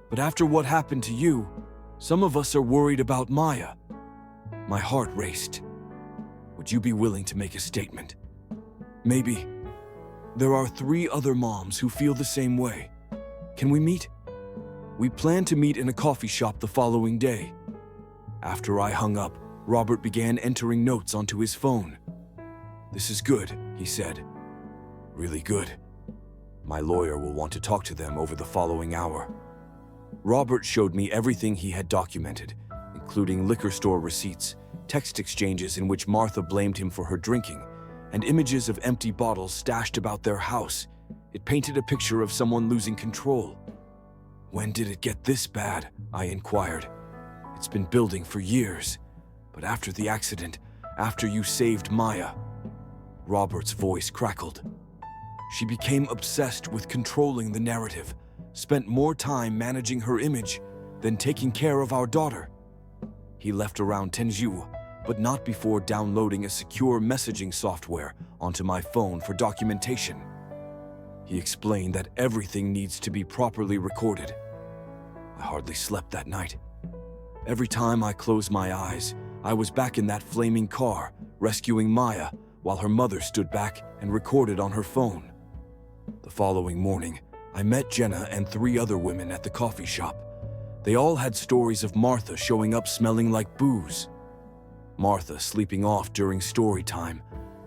But after what happened to you, some of us are worried about Maya. My heart raced. Would you be willing to make a statement? Maybe. There are 3 other moms who feel the same way. Can we meet? We plan to meet in a coffee shop the following day. After I hung up, Robert began entering notes onto his phone. This is good, he said. Really good. My lawyer will want to talk to them over the following hour. Robert showed me everything he had documented, including liquor store receipts, text exchanges in which Martha blamed him for her drinking, and images of empty bottles stashed about their house. It painted a picture of someone losing control. When did it get this bad? I inquired. It's been building for years, but after the accident, after you saved Maya. Robert's voice crackled. She became obsessed with controlling the narrative, spent more time managing her image than taking care of our daughter. He left around Tenju, but not before downloading a secure messaging software onto my phone for documentation. He explained that everything needs to be properly recorded. I hardly slept that night. Every time I closed my eyes, I was back in that flaming car, rescuing Maya, while her mother stood back and recorded on her phone. The following morning, I met Jenna and 3 other women at the coffee shop. They all had stories of Martha showing up smelling like booze, Martha sleeping off during story time,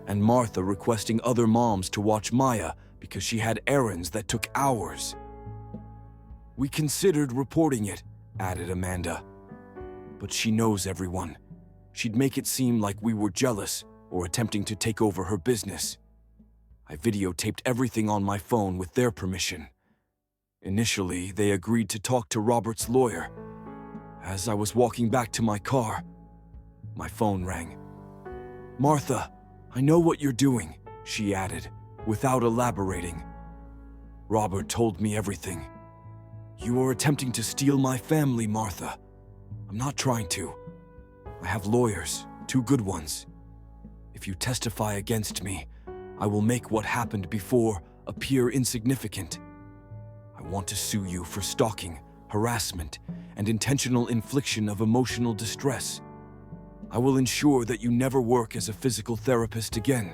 and Martha requesting other moms to watch Maya because she had errands that took hours. We considered reporting it, added Amanda. But she knows everyone. She'd make it seem like we were jealous or attempting to take over her business. I videotaped everything on my phone with their permission. Initially, they agreed to talk to Robert's lawyer. As I was walking back to my car, my phone rang. Martha, I know what you're doing, she added, without elaborating. Robert told me everything. You are attempting to steal my family, Martha. I'm not trying to. I have lawyers, 2 good ones. If you testify against me, I will make what happened before appear insignificant. I want to sue you for stalking, harassment, and intentional infliction of emotional distress. I will ensure that you never work as a physical therapist again."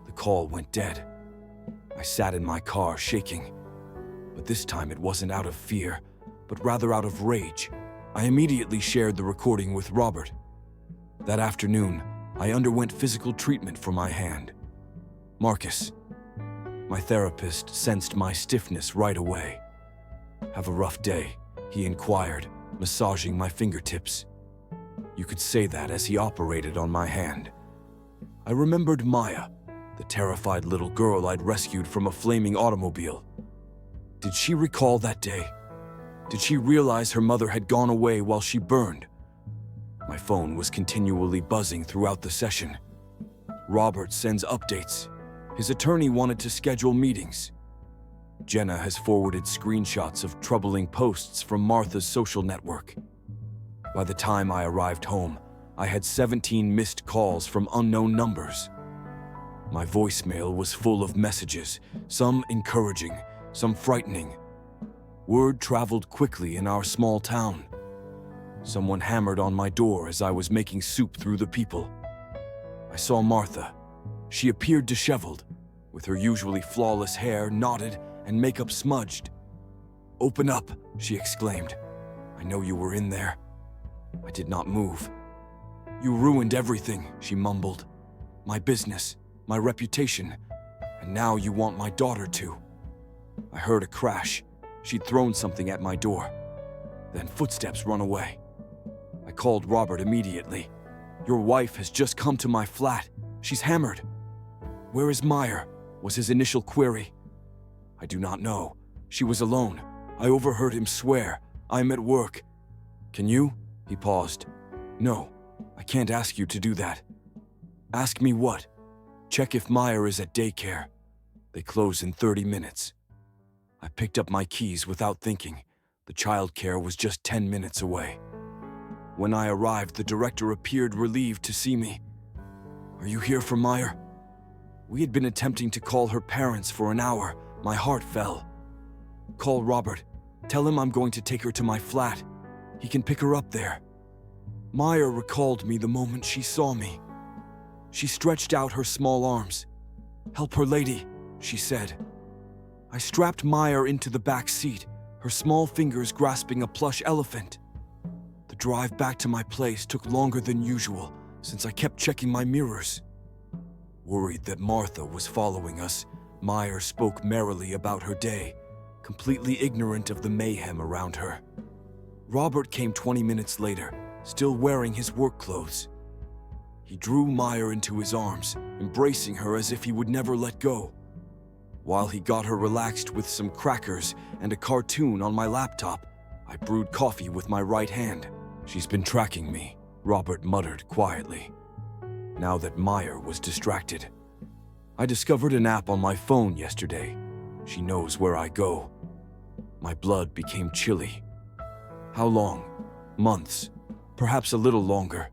The call went dead. I sat in my car shaking, but this time it wasn't out of fear, but rather out of rage. I immediately shared the recording with Robert. That afternoon, I underwent physical treatment for my hand. "Marcus," my therapist sensed my stiffness right away. "Have a rough day?" he inquired, massaging my fingertips. You could say that as he operated on my hand. I remembered Maya, the terrified little girl I'd rescued from a flaming automobile. Did she recall that day? Did she realize her mother had gone away while she burned? My phone was continually buzzing throughout the session. Robert sends updates. His attorney wanted to schedule meetings. Jenna has forwarded screenshots of troubling posts from Martha's social network. By the time I arrived home, I had 17 missed calls from unknown numbers. My voicemail was full of messages, some encouraging, some frightening. Word traveled quickly in our small town. Someone hammered on my door as I was making soup through the people. I saw Martha. She appeared disheveled, with her usually flawless hair knotted and makeup smudged. "Open up," she exclaimed. "I know you were in there." I did not move. "You ruined everything," she mumbled. "My business, my reputation, and now you want my daughter too." I heard a crash. She'd thrown something at my door. Then footsteps run away. I called Robert immediately. "Your wife has just come to my flat. She's hammered." "Where is Meyer?" was his initial query. "I do not know. She was alone. I overheard him swear. I'm at work." "Can you?" He paused. "No, I can't ask you to do that." "Ask me what?" "Check if Meyer is at daycare. They close in 30 minutes." I picked up my keys without thinking. The childcare was just 10 minutes away. When I arrived, the director appeared relieved to see me. "Are you here for Meyer?" We had been attempting to call her parents for an hour. My heart fell. "Call Robert. Tell him I'm going to take her to my flat. He can pick her up there." Meyer recalled me the moment she saw me. She stretched out her small arms. "Help her, lady," she said. I strapped Meyer into the back seat, her small fingers grasping a plush elephant. The drive back to my place took longer than usual, since I kept checking my mirrors. Worried that Martha was following us, Meyer spoke merrily about her day, completely ignorant of the mayhem around her. Robert came 20 minutes later, still wearing his work clothes. He drew Meyer into his arms, embracing her as if he would never let go. While he got her relaxed with some crackers and a cartoon on my laptop, I brewed coffee with my right hand. "She's been tracking me," Robert muttered quietly. Now that Meyer was distracted. "I discovered an app on my phone yesterday. She knows where I go." My blood became chilly. "How long?" "Months. Perhaps a little longer.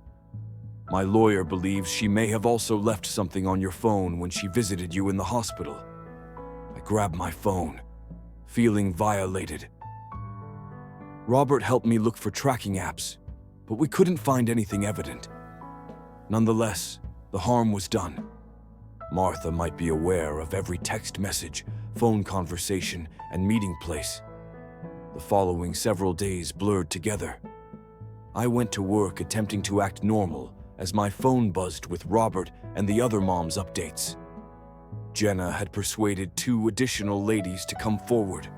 My lawyer believes she may have also left something on your phone when she visited you in the hospital." I grabbed my phone, feeling violated. Robert helped me look for tracking apps, but we couldn't find anything evident. Nonetheless, the harm was done. Martha might be aware of every text message, phone conversation, and meeting place. The following several days blurred together. I went to work attempting to act normal as my phone buzzed with Robert and the other mom's updates. Jenna had persuaded 2 additional ladies to come forward.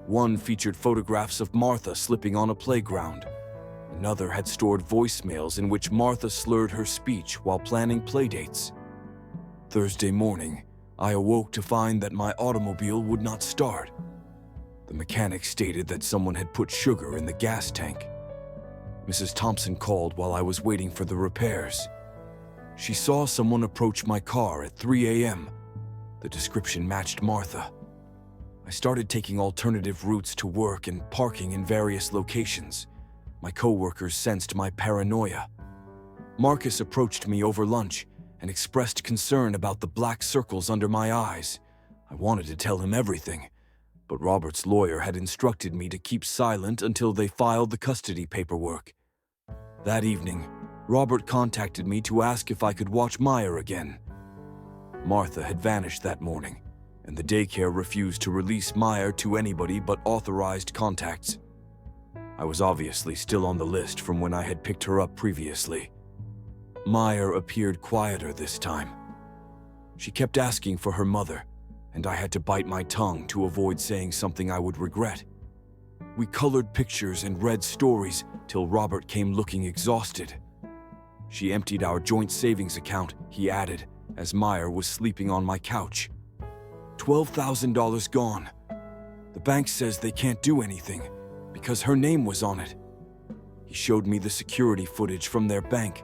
One featured photographs of Martha slipping on a playground. Another had stored voicemails in which Martha slurred her speech while planning playdates. Thursday morning, I awoke to find that my automobile would not start. The mechanic stated that someone had put sugar in the gas tank. Mrs. Thompson called while I was waiting for the repairs. She saw someone approach my car at 3 a.m. The description matched Martha. I started taking alternative routes to work and parking in various locations. My coworkers sensed my paranoia. Marcus approached me over lunch and expressed concern about the black circles under my eyes. I wanted to tell him everything, but Robert's lawyer had instructed me to keep silent until they filed the custody paperwork. That evening, Robert contacted me to ask if I could watch Meyer again. Martha had vanished that morning, and the daycare refused to release Meyer to anybody but authorized contacts. I was obviously still on the list from when I had picked her up previously. Meyer appeared quieter this time. She kept asking for her mother, and I had to bite my tongue to avoid saying something I would regret. We colored pictures and read stories till Robert came looking exhausted. She emptied our joint savings account, he added, as Meyer was sleeping on my couch. $12,000 gone. The bank says they can't do anything because her name was on it. He showed me the security footage from their bank.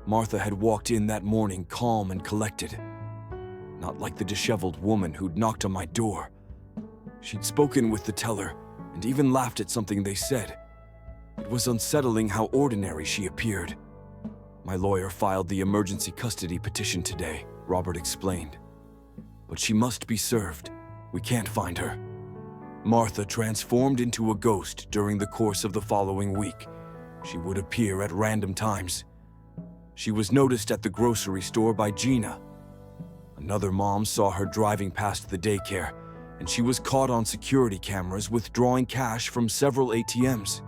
Martha had walked in that morning calm and collected. Not like the disheveled woman who'd knocked on my door. She'd spoken with the teller and even laughed at something they said. It was unsettling how ordinary she appeared. My lawyer filed the emergency custody petition today, Robert explained. But she must be served. We can't find her. Martha transformed into a ghost during the course of the following week. She would appear at random times. She was noticed at the grocery store by Gina. Another mom saw her driving past the daycare, and she was caught on security cameras withdrawing cash from several ATMs.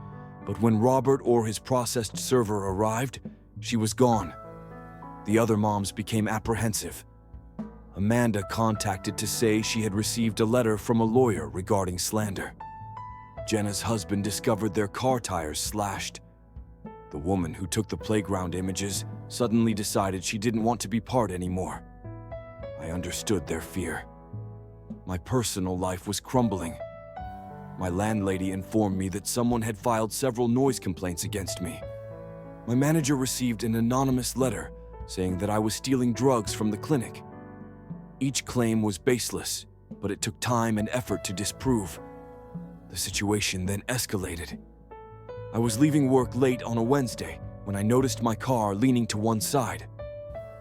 But when Robert or his processed server arrived, she was gone. The other moms became apprehensive. Amanda contacted to say she had received a letter from a lawyer regarding slander. Jenna's husband discovered their car tires slashed. The woman who took the playground images suddenly decided she didn't want to be part anymore. I understood their fear. My personal life was crumbling. My landlady informed me that someone had filed several noise complaints against me. My manager received an anonymous letter saying that I was stealing drugs from the clinic. Each claim was baseless, but it took time and effort to disprove. The situation then escalated. I was leaving work late on a Wednesday when I noticed my car leaning to one side.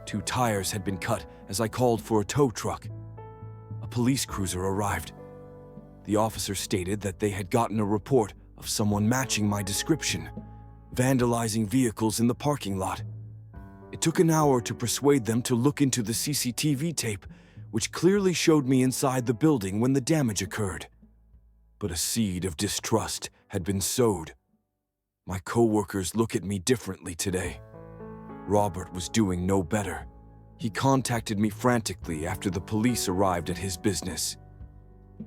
2 tires had been cut as I called for a tow truck. A police cruiser arrived. The officer stated that they had gotten a report of someone matching my description, vandalizing vehicles in the parking lot. It took an hour to persuade them to look into the CCTV tape, which clearly showed me inside the building when the damage occurred. But a seed of distrust had been sowed. My coworkers look at me differently today. Robert was doing no better. He contacted me frantically after the police arrived at his business.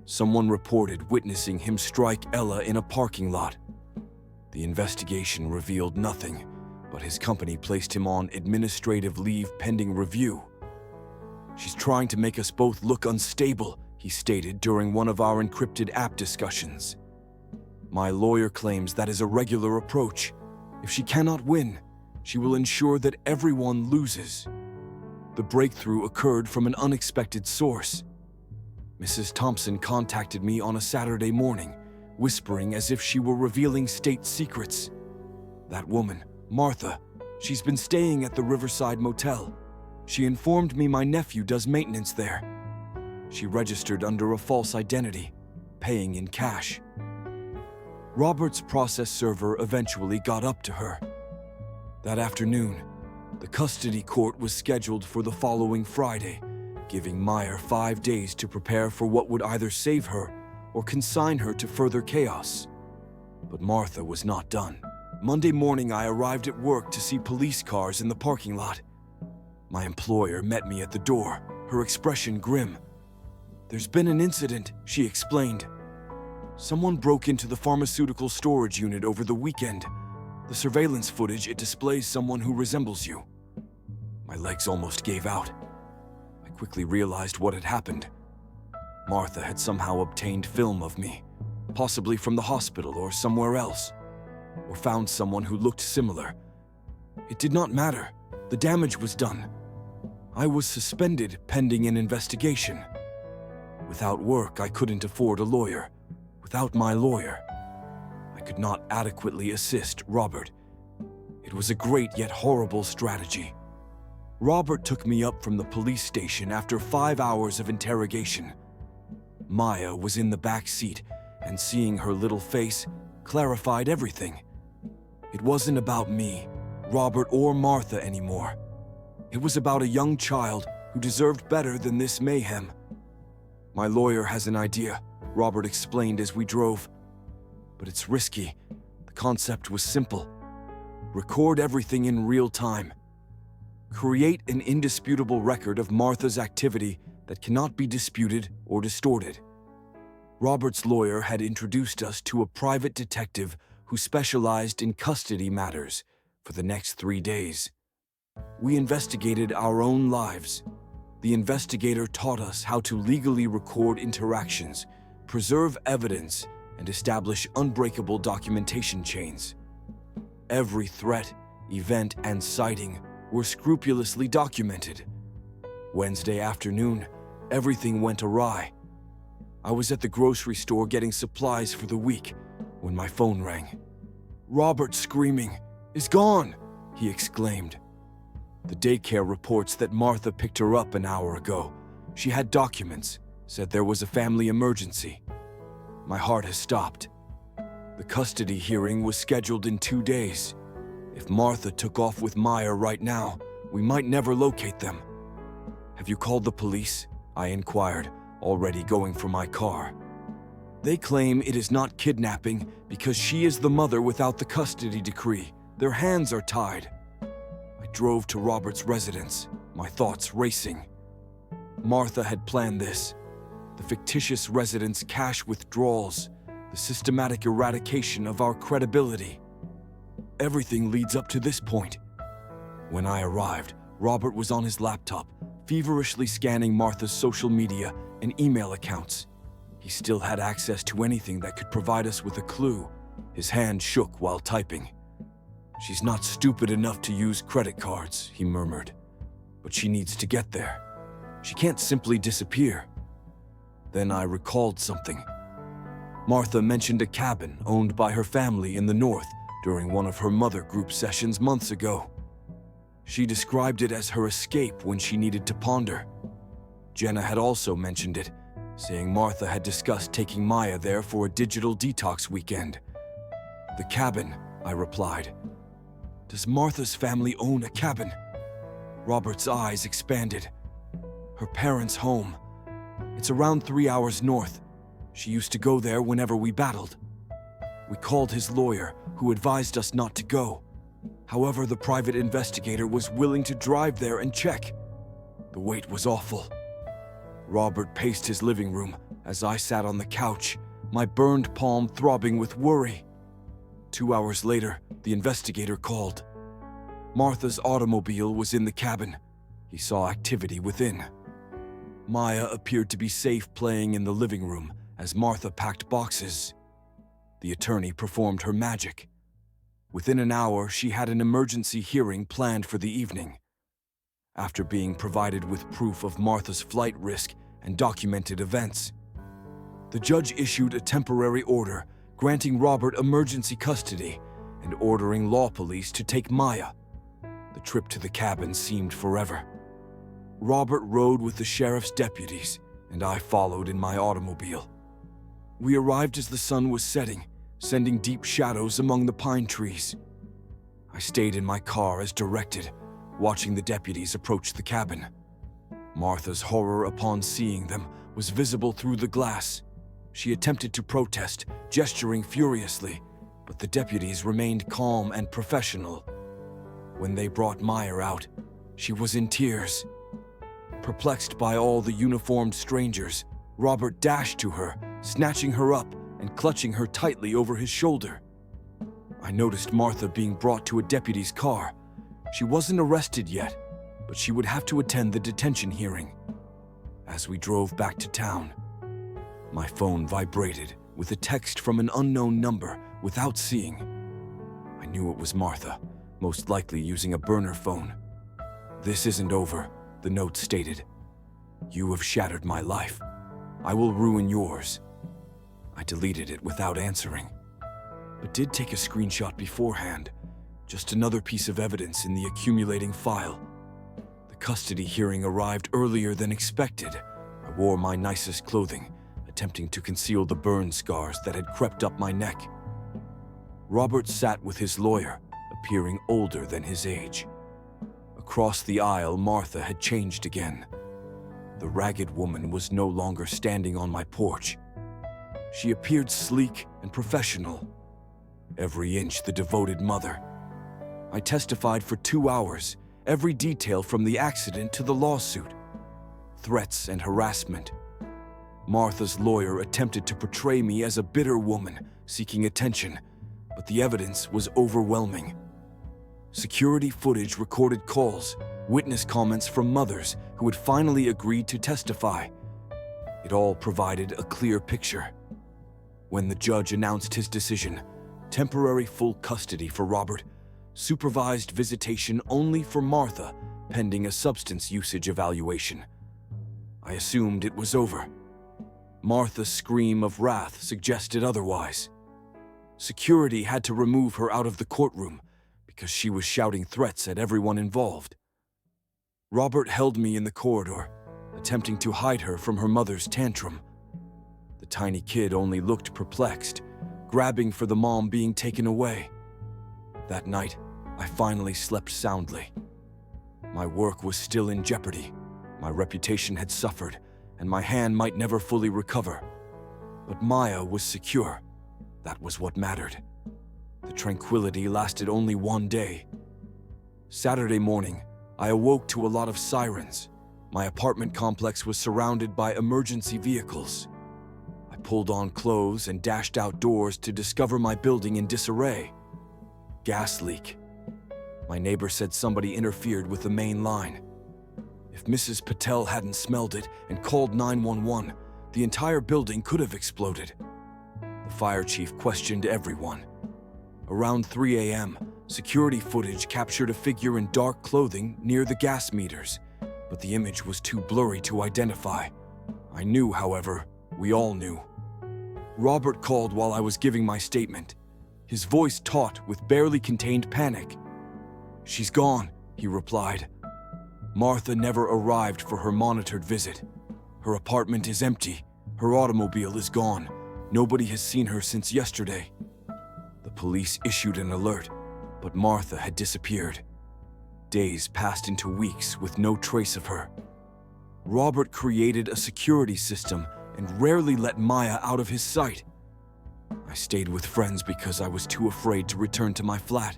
Someone reported witnessing him strike Ella in a parking lot. The investigation revealed nothing, but his company placed him on administrative leave pending review. "She's trying to make us both look unstable," he stated during one of our encrypted app discussions. My lawyer claims that is a regular approach. If she cannot win, she will ensure that everyone loses. The breakthrough occurred from an unexpected source. Mrs. Thompson contacted me on a Saturday morning, whispering as if she were revealing state secrets. That woman, Martha, she's been staying at the Riverside Motel. She informed me my nephew does maintenance there. She registered under a false identity, paying in cash. Robert's process server eventually got up to her. That afternoon, the custody court was scheduled for the following Friday, giving Meyer 5 days to prepare for what would either save her or consign her to further chaos. But Martha was not done. Monday morning, I arrived at work to see police cars in the parking lot. My employer met me at the door, her expression grim. "There's been an incident," she explained. "Someone broke into the pharmaceutical storage unit over the weekend. The surveillance footage, it displays someone who resembles you." My legs almost gave out. I quickly realized what had happened. Martha had somehow obtained film of me, possibly from the hospital or somewhere else, or found someone who looked similar. It did not matter. The damage was done. I was suspended pending an investigation. Without work, I couldn't afford a lawyer. Without my lawyer, I could not adequately assist Robert. It was a great yet horrible strategy. Robert took me up from the police station after 5 hours of interrogation. Maya was in the back seat, and seeing her little face clarified everything. It wasn't about me, Robert, or Martha anymore. It was about a young child who deserved better than this mayhem. "My lawyer has an idea," Robert explained as we drove. "But it's risky. The concept was simple. Record everything in real time. Create an indisputable record of Martha's activity that cannot be disputed or distorted." Robert's lawyer had introduced us to a private detective who specialized in custody matters for the next 3 days. We investigated our own lives. The investigator taught us how to legally record interactions, preserve evidence, and establish unbreakable documentation chains. Every threat, event, and sighting were scrupulously documented. Wednesday afternoon, everything went awry. I was at the grocery store getting supplies for the week when my phone rang. "Robert screaming, 'Is gone!' he exclaimed. The daycare reports that Martha picked her up an hour ago. She had documents, said there was a family emergency. My heart has stopped. The custody hearing was scheduled in 2 days. If Martha took off with Maya right now, we might never locate them." "Have you called the police?" I inquired, already going for my car. "They claim it is not kidnapping because she is the mother without the custody decree. Their hands are tied." I drove to Robert's residence, my thoughts racing. Martha had planned this. The fictitious resident's cash withdrawals, the systematic eradication of our credibility. Everything leads up to this point. When I arrived, Robert was on his laptop, feverishly scanning Martha's social media and email accounts. He still had access to anything that could provide us with a clue. His hand shook while typing. "She's not stupid enough to use credit cards," he murmured. "But she needs to get there. She can't simply disappear." Then I recalled something. Martha mentioned a cabin owned by her family in the north during one of her mother group sessions months ago. She described it as her escape when she needed to ponder. Jenna had also mentioned it, saying Martha had discussed taking Maya there for a digital detox weekend. "The cabin," I replied. "Does Martha's family own a cabin?" Robert's eyes expanded. "Her parents' home. It's around 3 hours north. She used to go there whenever we battled." We called his lawyer, who advised us not to go. However, the private investigator was willing to drive there and check. The wait was awful. Robert paced his living room as I sat on the couch, my burned palm throbbing with worry. 2 hours later, the investigator called. Martha's automobile was in the cabin. He saw activity within. Maya appeared to be safe playing in the living room as Martha packed boxes. The attorney performed her magic. Within an hour, she had an emergency hearing planned for the evening. After being provided with proof of Martha's flight risk and documented events, the judge issued a temporary order granting Robert emergency custody and ordering law police to take Maya. The trip to the cabin seemed forever. Robert rode with the sheriff's deputies, and I followed in my automobile. We arrived as the sun was setting, sending deep shadows among the pine trees. I stayed in my car as directed, watching the deputies approach the cabin. Martha's horror upon seeing them was visible through the glass. She attempted to protest, gesturing furiously, but the deputies remained calm and professional. When they brought Maya out, she was in tears. Perplexed by all the uniformed strangers, Robert dashed to her, snatching her up and clutching her tightly over his shoulder. I noticed Martha being brought to a deputy's car. She wasn't arrested yet, but she would have to attend the detention hearing. As we drove back to town, my phone vibrated with a text from an unknown number without seeing. I knew it was Martha, most likely using a burner phone. "This isn't over," the note stated. "You have shattered my life. I will ruin yours." I deleted it without answering, but did take a screenshot beforehand, just another piece of evidence in the accumulating file. The custody hearing arrived earlier than expected. I wore my nicest clothing, a attempting to conceal the burn scars that had crept up my neck. Robert sat with his lawyer, appearing older than his age. Across the aisle, Martha had changed again. The ragged woman was no longer standing on my porch. She appeared sleek and professional, every inch the devoted mother. I testified for 2 hours, every detail from the accident to the lawsuit, threats and harassment. Martha's lawyer attempted to portray me as a bitter woman seeking attention, but the evidence was overwhelming. Security footage recorded calls, witness comments from mothers who had finally agreed to testify. It all provided a clear picture. When the judge announced his decision, temporary full custody for Robert, supervised visitation only for Martha, pending a substance usage evaluation, I assumed it was over. Martha's scream of wrath suggested otherwise. Security had to remove her out of the courtroom because she was shouting threats at everyone involved. Robert held me in the corridor, attempting to hide her from her mother's tantrum. The tiny kid only looked perplexed, grabbing for the mom being taken away. That night, I finally slept soundly. My work was still in jeopardy, my reputation had suffered, and my hand might never fully recover. But Maya was secure. That was what mattered. The tranquility lasted only one day. Saturday morning, I awoke to a lot of sirens. My apartment complex was surrounded by emergency vehicles. I pulled on clothes and dashed outdoors to discover my building in disarray. Gas leak. My neighbor said somebody interfered with the main line. If Mrs. Patel hadn't smelled it and called 911, the entire building could have exploded. The fire chief questioned everyone. Around 3 a.m., security footage captured a figure in dark clothing near the gas meters, but the image was too blurry to identify. I knew, however, we all knew. Robert called while I was giving my statement, his voice taut with barely contained panic. "She's gone," he replied. "Martha never arrived for her monitored visit. Her apartment is empty. Her automobile is gone. Nobody has seen her since yesterday." The police issued an alert, but Martha had disappeared. Days passed into weeks with no trace of her. Robert created a security system and rarely let Maya out of his sight. I stayed with friends because I was too afraid to return to my flat,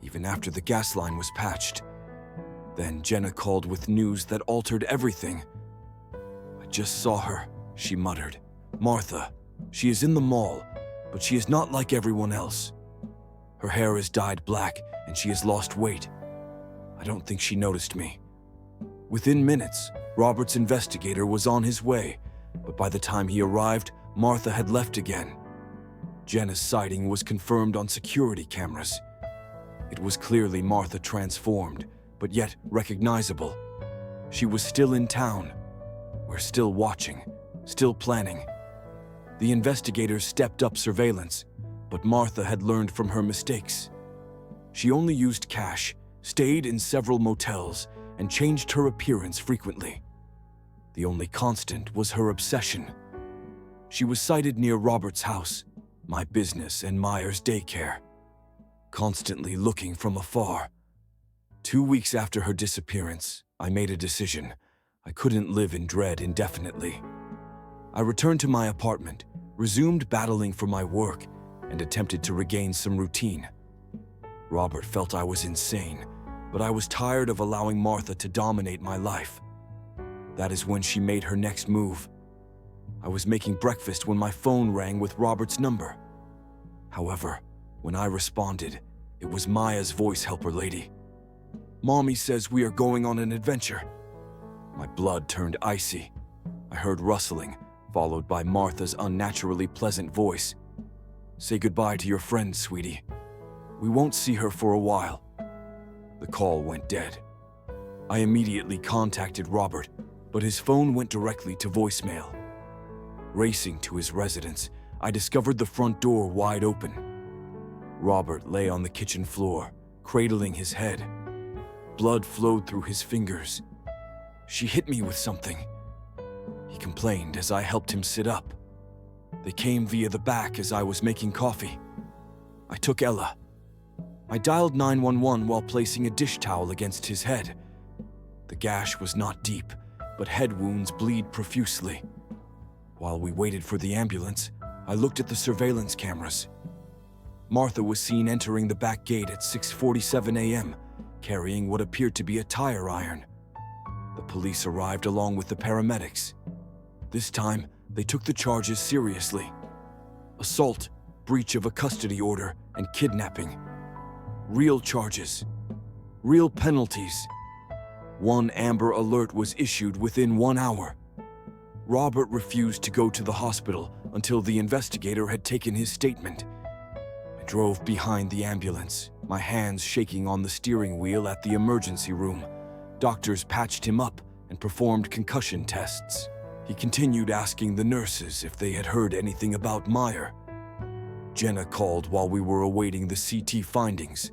even after the gas line was patched. Then Jenna called with news that altered everything. "I just saw her," she muttered. "Martha, she is in the mall, but she is not like everyone else. Her hair is dyed black and she has lost weight. I don't think she noticed me." Within minutes, Robert's investigator was on his way, but by the time he arrived, Martha had left again. Jenna's sighting was confirmed on security cameras. It was clearly Martha transformed, but yet recognizable. She was still in town. We're still watching, still planning. The investigators stepped up surveillance, but Martha had learned from her mistakes. She only used cash, stayed in several motels, and changed her appearance frequently. The only constant was her obsession. She was sighted near Robert's house, my business, and Myers' daycare, constantly looking from afar. 2 weeks after her disappearance, I made a decision. I couldn't live in dread indefinitely. I returned to my apartment, resumed battling for my work, and attempted to regain some routine. Robert felt I was insane, but I was tired of allowing Martha to dominate my life. That is when she made her next move. I was making breakfast when my phone rang with Robert's number. However, when I responded, it was Maya's voice helper lady. "Mommy says we are going on an adventure." My blood turned icy. I heard rustling, followed by Martha's unnaturally pleasant voice. "Say goodbye to your friend, sweetie. We won't see her for a while." The call went dead. I immediately contacted Robert, but his phone went directly to voicemail. Racing to his residence, I discovered the front door wide open. Robert lay on the kitchen floor, cradling his head. Blood flowed through his fingers. "She hit me with something," he he complained as I helped him sit up. They came via the back as I was making coffee. I took Ella. I dialed 911 while placing a dish towel against his head. The gash was not deep, but head wounds bleed profusely. While we waited for the ambulance, I looked at the surveillance cameras. Martha was seen entering the back gate at 6:47 a.m., carrying what appeared to be a tire iron. The police arrived along with the paramedics. This time, they took the charges seriously. Assault, breach of a custody order, and kidnapping. Real charges. Real penalties. One Amber Alert was issued within 1 hour. Robert refused to go to the hospital until the investigator had taken his statement. I drove behind the ambulance, my hands shaking on the steering wheel at the emergency room. Doctors patched him up and performed concussion tests. He continued asking the nurses if they had heard anything about Meyer. Jenna called while we were awaiting the CT findings.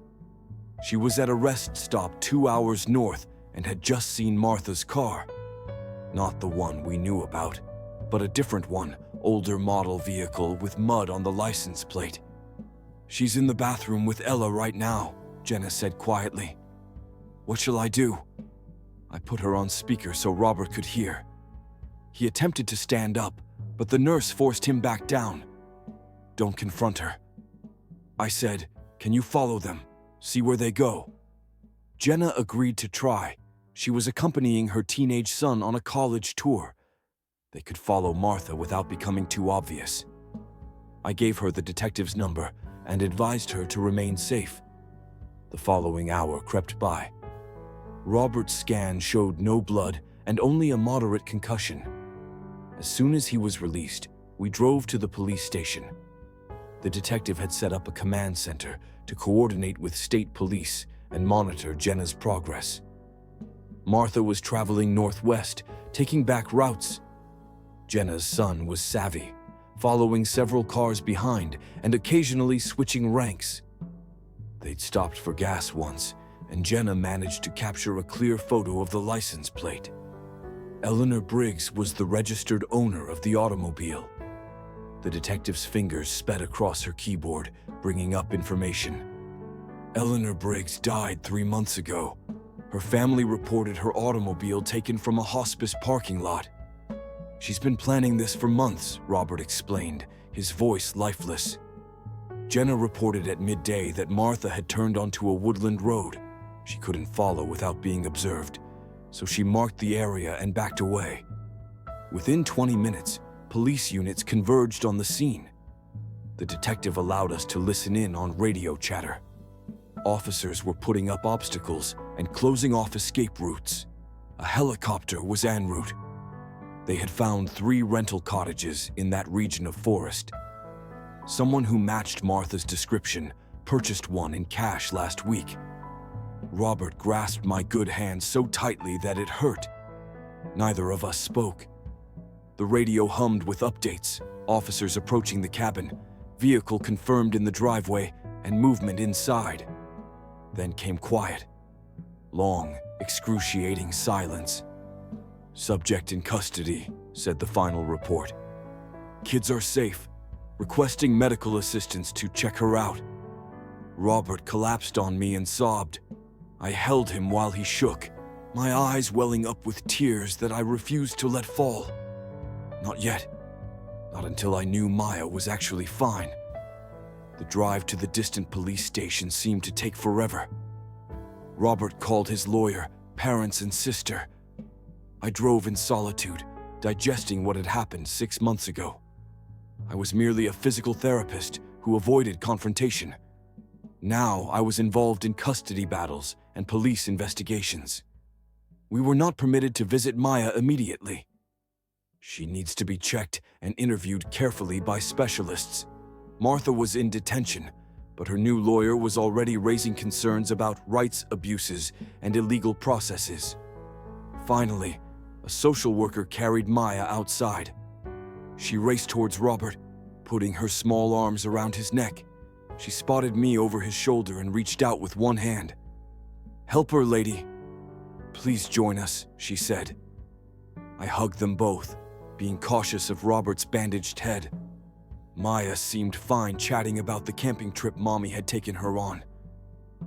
She was at a rest stop 2 hours north and had just seen Martha's car. Not the one we knew about, but a different one, older model vehicle with mud on the license plate. "She's in the bathroom with Ella right now," Jenna said quietly. "What shall I do?" I put her on speaker so Robert could hear. He attempted to stand up, but the nurse forced him back down. "Don't confront her." I said, "Can you follow them? See where they go?" Jenna agreed to try. She was accompanying her teenage son on a college tour. They could follow Martha without becoming too obvious. I gave her the detective's number and advised her to remain safe. The following hour crept by. Robert's scan showed no blood and only a moderate concussion. As soon as he was released, we drove to the police station. The detective had set up a command center to coordinate with state police and monitor Jenna's progress. Martha was traveling northwest, taking back routes. Jenna's son was savvy, following several cars behind and occasionally switching ranks. They'd stopped for gas once, and Jenna managed to capture a clear photo of the license plate. Eleanor Briggs was the registered owner of the automobile. The detective's fingers sped across her keyboard, bringing up information. Eleanor Briggs died 3 months ago. Her family reported her automobile taken from a hospice parking lot. "She's been planning this for months," Robert explained, his voice lifeless. Jenna reported at midday that Martha had turned onto a woodland road. She couldn't follow without being observed, so she marked the area and backed away. Within 20 minutes, police units converged on the scene. The detective allowed us to listen in on radio chatter. Officers were putting up obstacles and closing off escape routes. A helicopter was en route. They had found 3 rental cottages in that region of forest. Someone who matched Martha's description purchased one in cash last week. Robert grasped my good hand so tightly that it hurt. Neither of us spoke. The radio hummed with updates, officers approaching the cabin, vehicle confirmed in the driveway, and movement inside. Then came quiet. Long, excruciating silence. "Subject in custody," said the final report. "Kids are safe. Requesting medical assistance to check her out." Robert collapsed on me and sobbed. I held him while he shook, my eyes welling up with tears that I refused to let fall. Not yet. Not until I knew Maya was actually fine. The drive to the distant police station seemed to take forever. Robert called his lawyer, parents, and sister. I drove in solitude, digesting what had happened 6 months ago. I was merely a physical therapist who avoided confrontation. Now I was involved in custody battles and police investigations. We were not permitted to visit Maya immediately. She needs to be checked and interviewed carefully by specialists. Martha was in detention, but her new lawyer was already raising concerns about rights abuses and illegal processes. Finally, a social worker carried Maya outside. She raced towards Robert, putting her small arms around his neck. She spotted me over his shoulder and reached out with one hand. "Help her, lady. Please join us," she said. I hugged them both. being cautious of Robert's bandaged head. Maya seemed fine chatting about the camping trip Mommy had taken her on.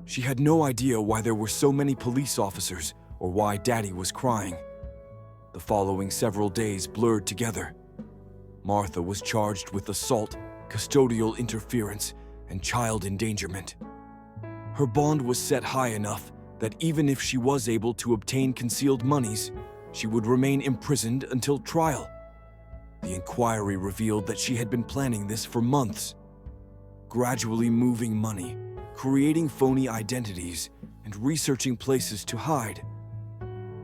She had no idea why there were so many police officers or why Daddy was crying. The following several days blurred together. Martha was charged with assault, custodial interference, and child endangerment. Her bond was set high enough that even if she was able to obtain concealed monies, she would remain imprisoned until trial. The inquiry revealed that she had been planning this for months, gradually moving money, creating phony identities, and researching places to hide.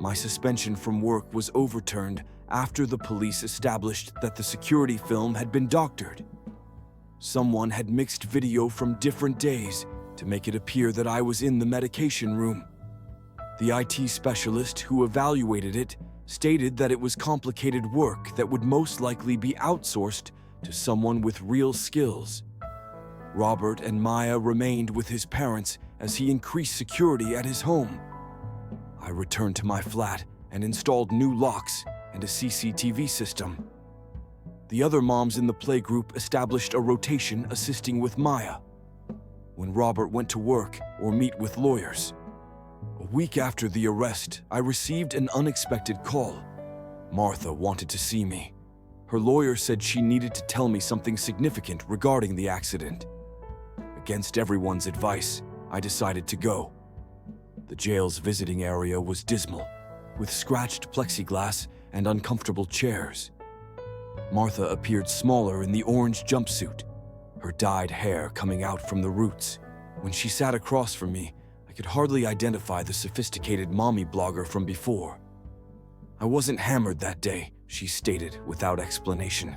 My suspension from work was overturned after the police established that the security film had been doctored. Someone had mixed video from different days to make it appear that I was in the medication room. The IT specialist who evaluated it stated that it was complicated work that would most likely be outsourced to someone with real skills. Robert and Maya remained with his parents as he increased security at his home. I returned to my flat and installed new locks and a CCTV system. The other moms in the playgroup established a rotation assisting with Maya when Robert went to work or meet with lawyers. A week after the arrest, I received an unexpected call. Martha wanted to see me. Her lawyer said she needed to tell me something significant regarding the accident. Against everyone's advice, I decided to go. The jail's visiting area was dismal, with scratched plexiglass and uncomfortable chairs. Martha appeared smaller in the orange jumpsuit, her dyed hair coming out from the roots. When she sat across from me, I could hardly identify the sophisticated mommy blogger from before. I wasn't hammered that day, she stated without explanation.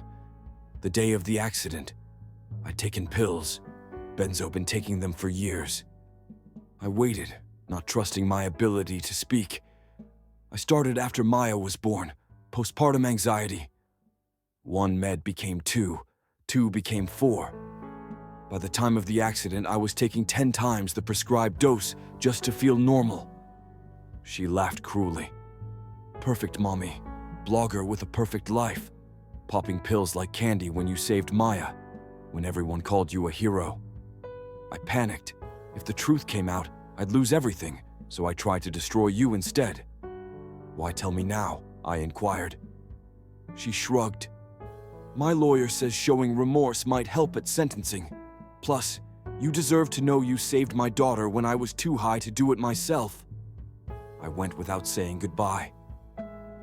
The day of the accident, I'd taken pills. Benzo been taking them for years. I waited, not trusting my ability to speak. I started after Maya was born, postpartum anxiety. 1 med became 2, 2 became 4. By the time of the accident, I was taking 10 times the prescribed dose just to feel normal. She laughed cruelly. Perfect mommy, blogger with a perfect life, popping pills like candy when you saved Maya, when everyone called you a hero. I panicked. If the truth came out, I'd lose everything, so I tried to destroy you instead. Why tell me now? I inquired. She shrugged. My lawyer says showing remorse might help at sentencing. Plus, you deserve to know you saved my daughter when I was too high to do it myself. I went without saying goodbye.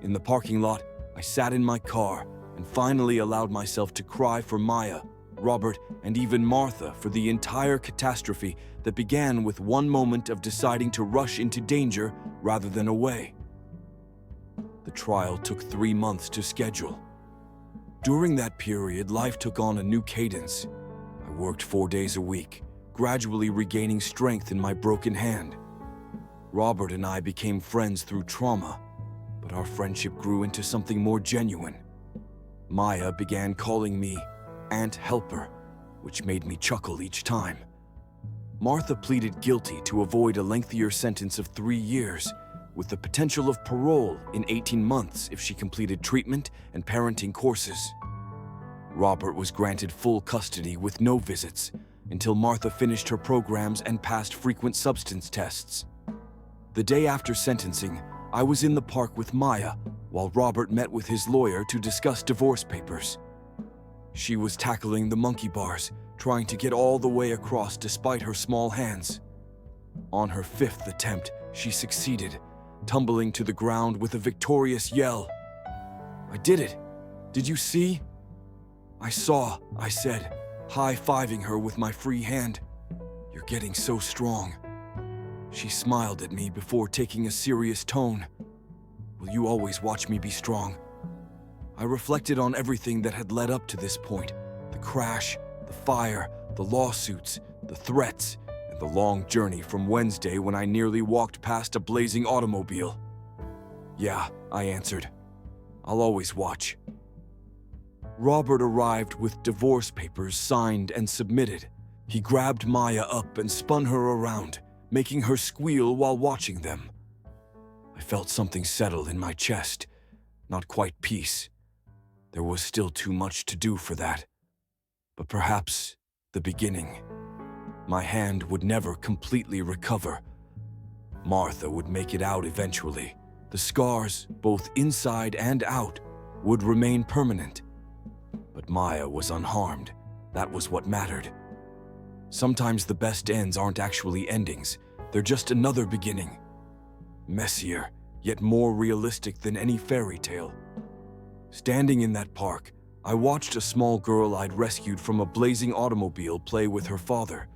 In the parking lot, I sat in my car and finally allowed myself to cry for Maya, Robert, and even Martha for the entire catastrophe that began with one moment of deciding to rush into danger rather than away. The trial took 3 months to schedule. During that period, life took on a new cadence. I worked 4 days a week, gradually regaining strength in my broken hand. Robert and I became friends through trauma, but our friendship grew into something more genuine. Maya began calling me Aunt Helper, which made me chuckle each time. Martha pleaded guilty to avoid a lengthier sentence of 3 years, with the potential of parole in 18 months if she completed treatment and parenting courses. Robert was granted full custody with no visits until Martha finished her programs and passed frequent substance tests. The day after sentencing, I was in the park with Maya while Robert met with his lawyer to discuss divorce papers. She was tackling the monkey bars, trying to get all the way across despite her small hands. On her 5th attempt, she succeeded, tumbling to the ground with a victorious yell. I did it! Did you see? I saw, I said, high-fiving her with my free hand. You're getting so strong. She smiled at me before taking a serious tone. Will you always watch me be strong? I reflected on everything that had led up to this point. The crash, the fire, the lawsuits, the threats, and the long journey from Wednesday when I nearly walked past a blazing automobile. Yeah, I answered. I'll always watch. Robert arrived with divorce papers signed and submitted. He grabbed Maya up and spun her around, making her squeal while watching them. I felt something settle in my chest, not quite peace. There was still too much to do for that. But perhaps the beginning. My hand would never completely recover. Martha would make it out eventually. The scars, both inside and out, would remain permanent. But Maya was unharmed. That was what mattered. Sometimes the best ends aren't actually endings. They're just another beginning. Messier, yet more realistic than any fairy tale. Standing in that park, I watched a small girl I'd rescued from a blazing automobile play with her father.